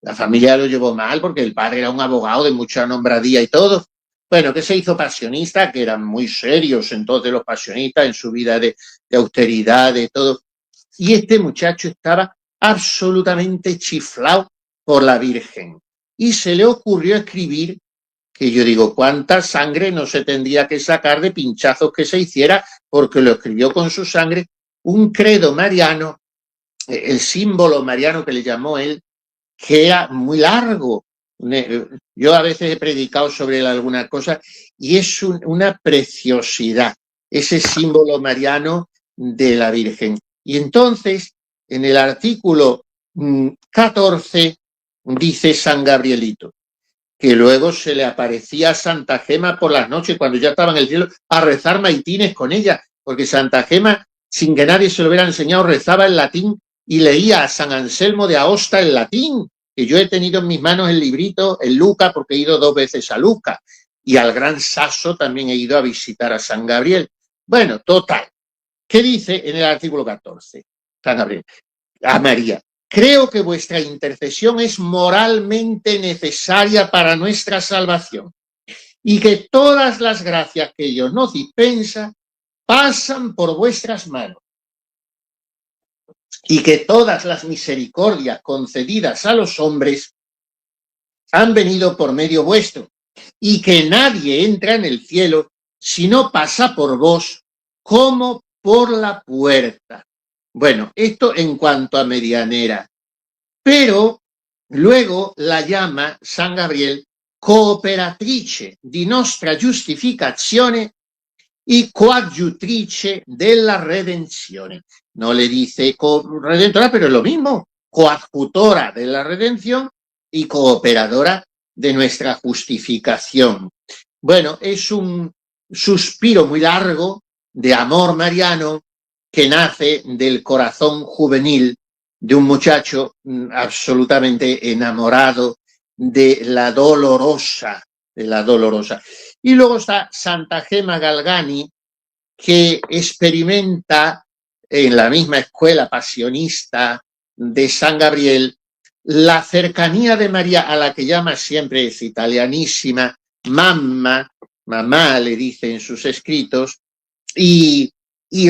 La familia lo llevó mal porque el padre era un abogado de mucha nombradía y todo. Bueno, que se hizo pasionista, que eran muy serios entonces los pasionistas en su vida de austeridad, de todo. Y este muchacho estaba absolutamente chiflado por la Virgen. Y se le ocurrió escribir, que yo digo, ¿cuánta sangre no se tendría que sacar de pinchazos que se hiciera? Porque lo escribió con su sangre, un credo mariano, el símbolo mariano que le llamó él, que era muy largo. Yo a veces he predicado sobre él alguna cosa y es una preciosidad, ese símbolo mariano de la Virgen. Y entonces, en el artículo 14, dice San Gabrielito, que luego se le aparecía a Santa Gema por las noches, cuando ya estaba en el cielo, a rezar maitines con ella, porque Santa Gema, sin que nadie se lo hubiera enseñado, rezaba en latín y leía a San Anselmo de Aosta en latín, que yo he tenido en mis manos el librito en Luca, porque he ido 2 veces a Luca, y al Gran Sasso también he ido a visitar a San Gabriel. Bueno, total. ¿Qué dice en el artículo 14? San Gabriel. A María. Creo que vuestra intercesión es moralmente necesaria para nuestra salvación y que todas las gracias que Dios nos dispensa pasan por vuestras manos y que todas las misericordias concedidas a los hombres han venido por medio vuestro y que nadie entra en el cielo si no pasa por vos como por la puerta. Bueno, esto en cuanto a medianera, pero luego la llama San Gabriel cooperatrice di nostra giustificazione y coadjutrice della redenzione. No le dice redentora, pero es lo mismo, coadjutora de la redención y cooperadora de nuestra justificación. Bueno, es un suspiro muy largo de amor mariano que nace del corazón juvenil de un muchacho absolutamente enamorado de la dolorosa. Y luego está Santa Gema Galgani, que experimenta en la misma escuela pasionista de San Gabriel la cercanía de María, a la que llama siempre, es italianísima, mamá le dice en sus escritos, y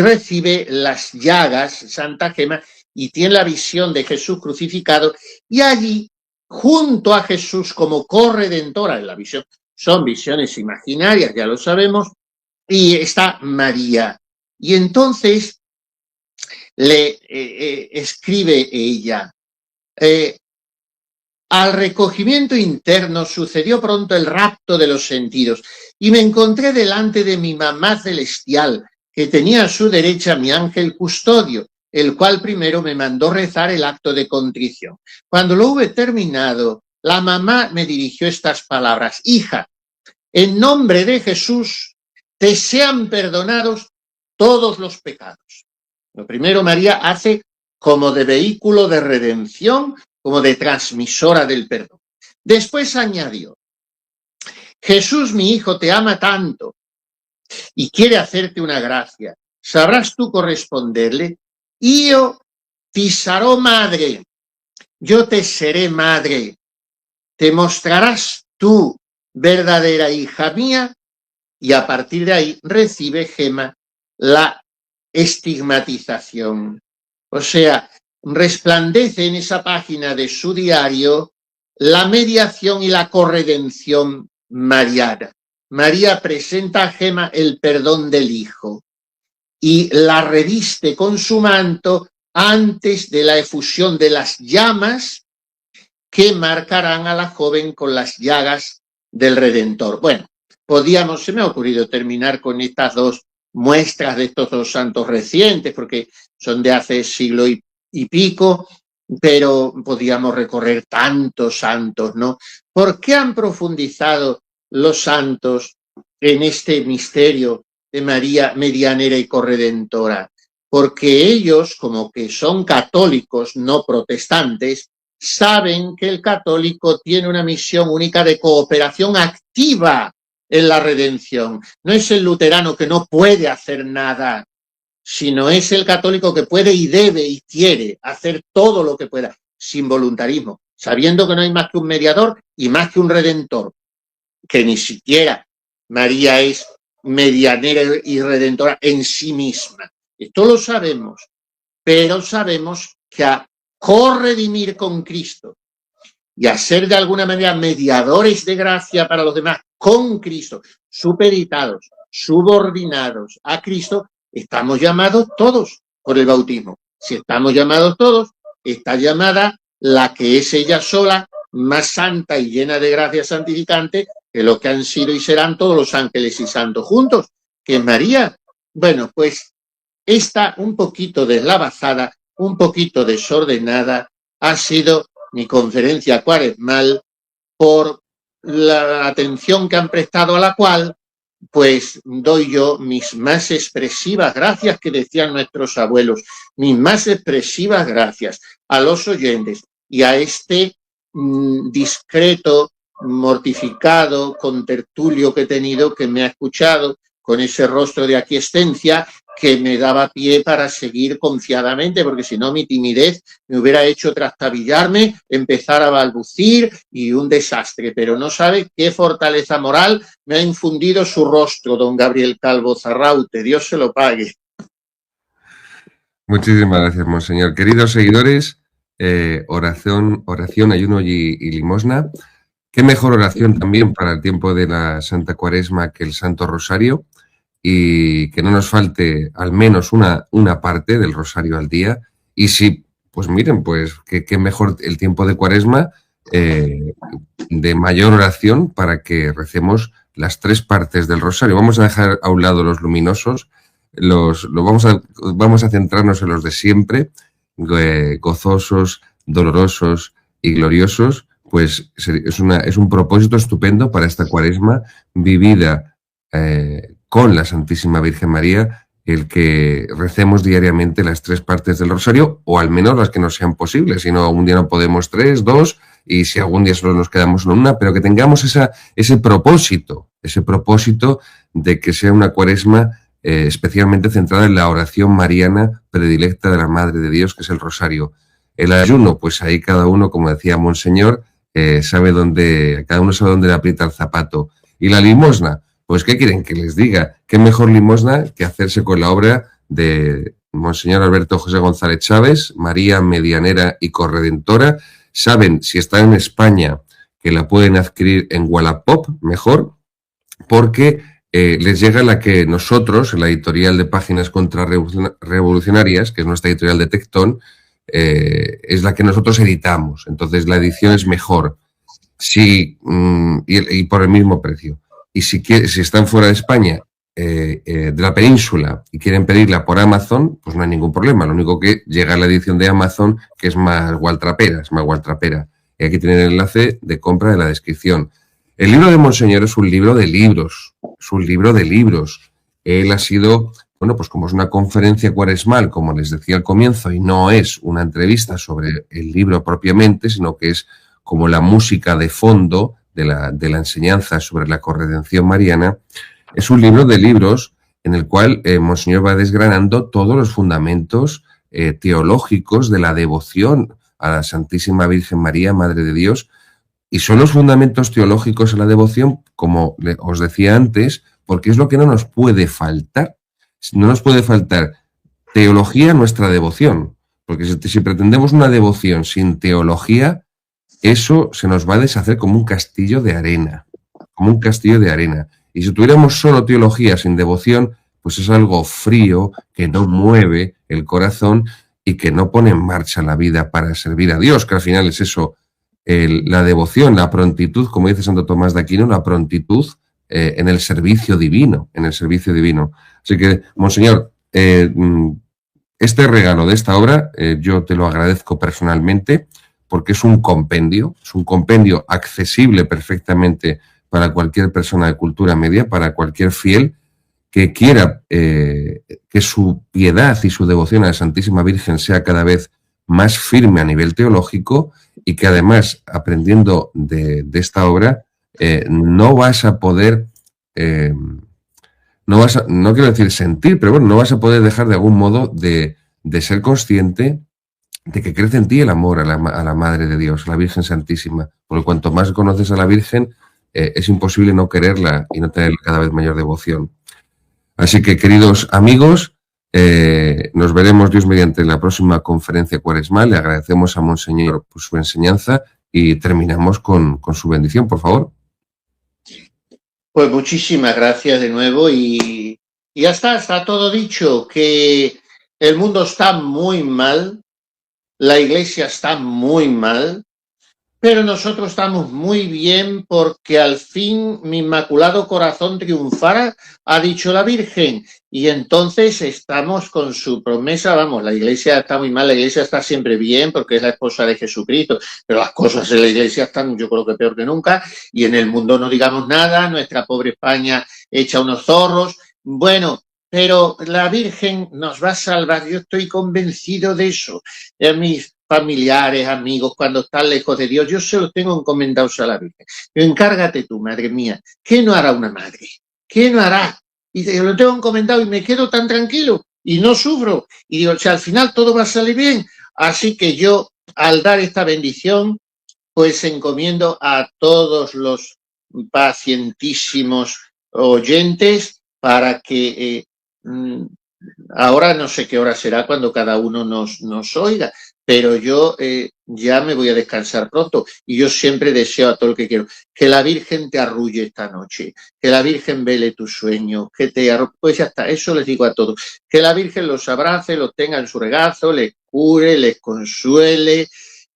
recibe las llagas, Santa Gema, y tiene la visión de Jesús crucificado, y allí, junto a Jesús como corredentora en la visión, son visiones imaginarias, ya lo sabemos, y está María. Y entonces le escribe ella, al recogimiento interno sucedió pronto el rapto de los sentidos y me encontré delante de mi mamá celestial, que tenía a su derecha mi ángel custodio, el cual primero me mandó rezar el acto de contrición. Cuando lo hube terminado, la mamá me dirigió estas palabras: hija, en nombre de Jesús, te sean perdonados todos los pecados. Lo primero María hace como de vehículo de redención, como de transmisora del perdón. Después añadió: Jesús, mi hijo, te ama tanto y quiere hacerte una gracia. ¿Sabrás tú corresponderle? Io ti sarò madre, yo te seré madre. Te mostrarás tú verdadera hija mía, y a partir de ahí recibe Gema la estigmatización. O sea, resplandece en esa página de su diario la mediación y la corredención mariana. María presenta a Gema el perdón del Hijo y la reviste con su manto antes de la efusión de las llamas que marcarán a la joven con las llagas del Redentor. Bueno, se me ha ocurrido terminar con estas 2 muestras de estos 2 santos recientes, porque son de hace siglo y pico, pero podíamos recorrer tantos santos, ¿no? ¿Por qué han profundizado los santos en este misterio de María medianera y corredentora? Porque ellos, como que son católicos, no protestantes, saben que el católico tiene una misión única de cooperación activa en la redención. No es el luterano que no puede hacer nada, sino es el católico que puede y debe y quiere hacer todo lo que pueda, sin voluntarismo, sabiendo que no hay más que un mediador y más que un redentor, que ni siquiera María es medianera y redentora en sí misma. Esto lo sabemos, pero sabemos que corredimir con Cristo y a ser de alguna manera mediadores de gracia para los demás con Cristo, supeditados, subordinados a Cristo, estamos llamados todos por el bautismo. Si estamos llamados todos, está llamada la que es ella sola, más santa y llena de gracia santificante que lo que han sido y serán todos los ángeles y santos juntos, que es María. Bueno, pues esta un poquito deslavazada, un poquito desordenada, ha sido mi conferencia cuaresmal, por la atención que han prestado a la cual, pues doy yo mis más expresivas gracias, que decían nuestros abuelos, mis más expresivas gracias a los oyentes y a este discreto, mortificado contertulio que he tenido, que me ha escuchado con ese rostro de aquiescencia que me daba pie para seguir confiadamente, porque si no mi timidez me hubiera hecho trastabillarme, empezar a balbucir y un desastre. Pero no sabe qué fortaleza moral me ha infundido su rostro, don Gabriel Calvo Zarraute. Dios se lo pague. Muchísimas gracias, monseñor. Queridos seguidores, oración, ayuno y limosna. Qué mejor oración también para el tiempo de la Santa Cuaresma que el Santo Rosario, y que no nos falte al menos una parte del rosario al día. Y si, pues miren, pues qué mejor el tiempo de Cuaresma, de mayor oración para que recemos las 3 partes del rosario. Vamos a dejar a un lado los luminosos, vamos a centrarnos en los de siempre, gozosos, dolorosos y gloriosos. Pues es un propósito estupendo para esta Cuaresma vivida con la Santísima Virgen María, el que recemos diariamente las 3 partes del rosario, o al menos las que nos sean posibles. Si no, algún día no podemos 3, 2, y si algún día solo nos quedamos en una, pero que tengamos ese propósito de que sea una Cuaresma especialmente centrada en la oración mariana predilecta de la Madre de Dios, que es el rosario. El ayuno, pues ahí cada uno, como decía Monseñor, cada uno sabe dónde le aprieta el zapato. Y la limosna, pues ¿qué quieren que les diga? ¿Qué mejor limosna que hacerse con la obra de Monseñor Alberto José González Chávez, María Medianera y Corredentora? Saben, si están en España, que la pueden adquirir en Wallapop, mejor, porque les llega la que nosotros, la editorial de Páginas Contrarrevolucionarias, que es nuestra editorial de Tectón, es la que nosotros editamos. Entonces la edición es mejor y por el mismo precio. Y si están fuera de España, de la península, y quieren pedirla por Amazon, pues no hay ningún problema. Lo único que llega a la edición de Amazon, que es más gualtrapera. Y aquí tienen el enlace de compra en la descripción. El libro de Monseñor es un libro de libros. Él ha sido, bueno, pues como es una conferencia cuaresmal, como les decía al comienzo, y no es una entrevista sobre el libro propiamente, sino que es como la música de fondo de la enseñanza sobre la corredención mariana. Es un libro de libros en el cual Monseñor va desgranando todos los fundamentos teológicos de la devoción a la Santísima Virgen María, Madre de Dios, y son los fundamentos teológicos a la devoción, como os decía antes, porque es lo que no nos puede faltar. No nos puede faltar teología a nuestra devoción, porque si pretendemos una devoción sin teología, eso se nos va a deshacer como un castillo de arena, Y si tuviéramos solo teología sin devoción, pues es algo frío, que no mueve el corazón y que no pone en marcha la vida para servir a Dios, que al final es eso, la devoción, la prontitud, como dice Santo Tomás de Aquino, la prontitud en el servicio divino, Así que, Monseñor, este regalo de esta obra yo te lo agradezco personalmente, porque es un compendio accesible perfectamente para cualquier persona de cultura media, para cualquier fiel que quiera que su piedad y su devoción a la Santísima Virgen sea cada vez más firme a nivel teológico, y que además, aprendiendo de esta obra, no vas a poder, no quiero decir sentir, pero bueno, no vas a poder dejar de algún modo de ser consciente de que crece en ti el amor a la Madre de Dios, a la Virgen Santísima. Porque cuanto más conoces a la Virgen, es imposible no quererla y no tener cada vez mayor devoción. Así que, queridos amigos, Nos veremos, Dios mediante, en la próxima conferencia cuaresmal. Le agradecemos a Monseñor por su enseñanza y terminamos con su bendición, por favor. Pues muchísimas gracias de nuevo y ya está todo dicho, que el mundo está muy mal, la Iglesia está muy mal, pero nosotros estamos muy bien porque al fin mi Inmaculado Corazón triunfará, ha dicho la Virgen, y entonces estamos con su promesa. Vamos, la Iglesia está muy mal, la Iglesia está siempre bien porque es la esposa de Jesucristo, pero las cosas en la Iglesia están, yo creo que peor que nunca, y en el mundo no digamos nada, nuestra pobre España echa unos zorros. Bueno, pero la Virgen nos va a salvar, yo estoy convencido de eso. Mis familiares, amigos, cuando están lejos de Dios, yo se los tengo encomendados a la Virgen. Pero encárgate tú, madre mía, ¿qué no hará una madre? ¿Qué no hará? Y te lo tengo encomendado y me quedo tan tranquilo y no sufro. Y digo, o sea, al final todo va a salir bien. Así que yo, al dar esta bendición, pues encomiendo a todos los pacientísimos oyentes para que ahora no sé qué hora será cuando cada uno nos oiga, pero yo ya me voy a descansar pronto y yo siempre deseo a todo el que quiero que la Virgen te arrulle esta noche, que la Virgen vele tu sueño, pues ya está, eso les digo a todos, que la Virgen los abrace, los tenga en su regazo, les cure, les consuele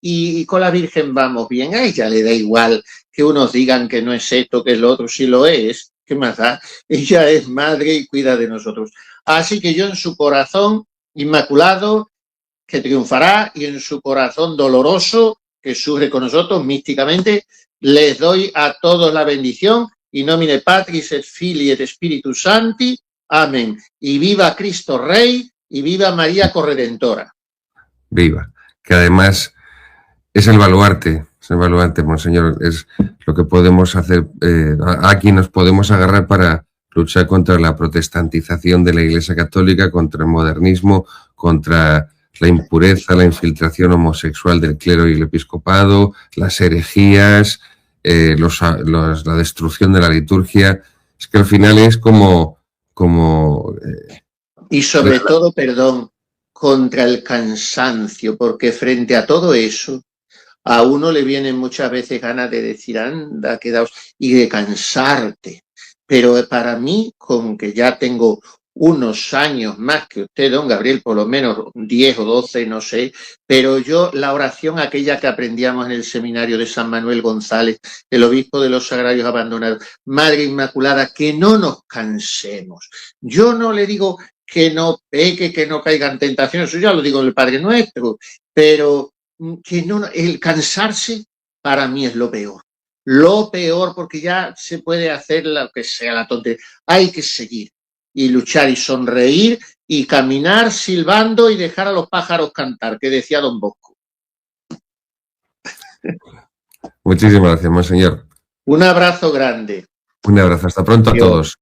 y con la Virgen vamos bien. A ella le da igual que unos digan que no es esto, que es lo otro, si lo es, ¿qué más da? Ella es madre y cuida de nosotros. Así que yo en su corazón inmaculado, que triunfará, y en su corazón doloroso, que sufre con nosotros místicamente, les doy a todos la bendición, in nomine Patris et Filii et Spiritus Sancti, amén. Y viva Cristo Rey, y viva María Corredentora. Viva, que además es el baluarte, Monseñor, es lo que podemos hacer, aquí nos podemos agarrar para luchar contra la protestantización de la Iglesia Católica, contra el modernismo, contra la impureza, la infiltración homosexual del clero y el episcopado, las herejías, la destrucción de la liturgia. Es que al final es como y sobre todo, perdón, contra el cansancio, porque frente a todo eso, a uno le vienen muchas veces ganas de decir, anda, quedaos, y de cansarte. Pero para mí, con que ya tengo unos años más que usted, don Gabriel, por lo menos 10 o 12, no sé, pero yo la oración aquella que aprendíamos en el seminario de San Manuel González, el obispo de los Sagrarios Abandonados, Madre Inmaculada, que no nos cansemos. Yo no le digo que no peque, que no caiga en tentaciones, eso ya lo digo en el Padre Nuestro, pero que no, el cansarse para mí es lo peor, porque ya se puede hacer lo que sea la tontería, hay que seguir y luchar y sonreír y caminar silbando y dejar a los pájaros cantar, que decía don Bosco. Muchísimas gracias, monseñor. Un abrazo grande. Un abrazo, hasta pronto a todos.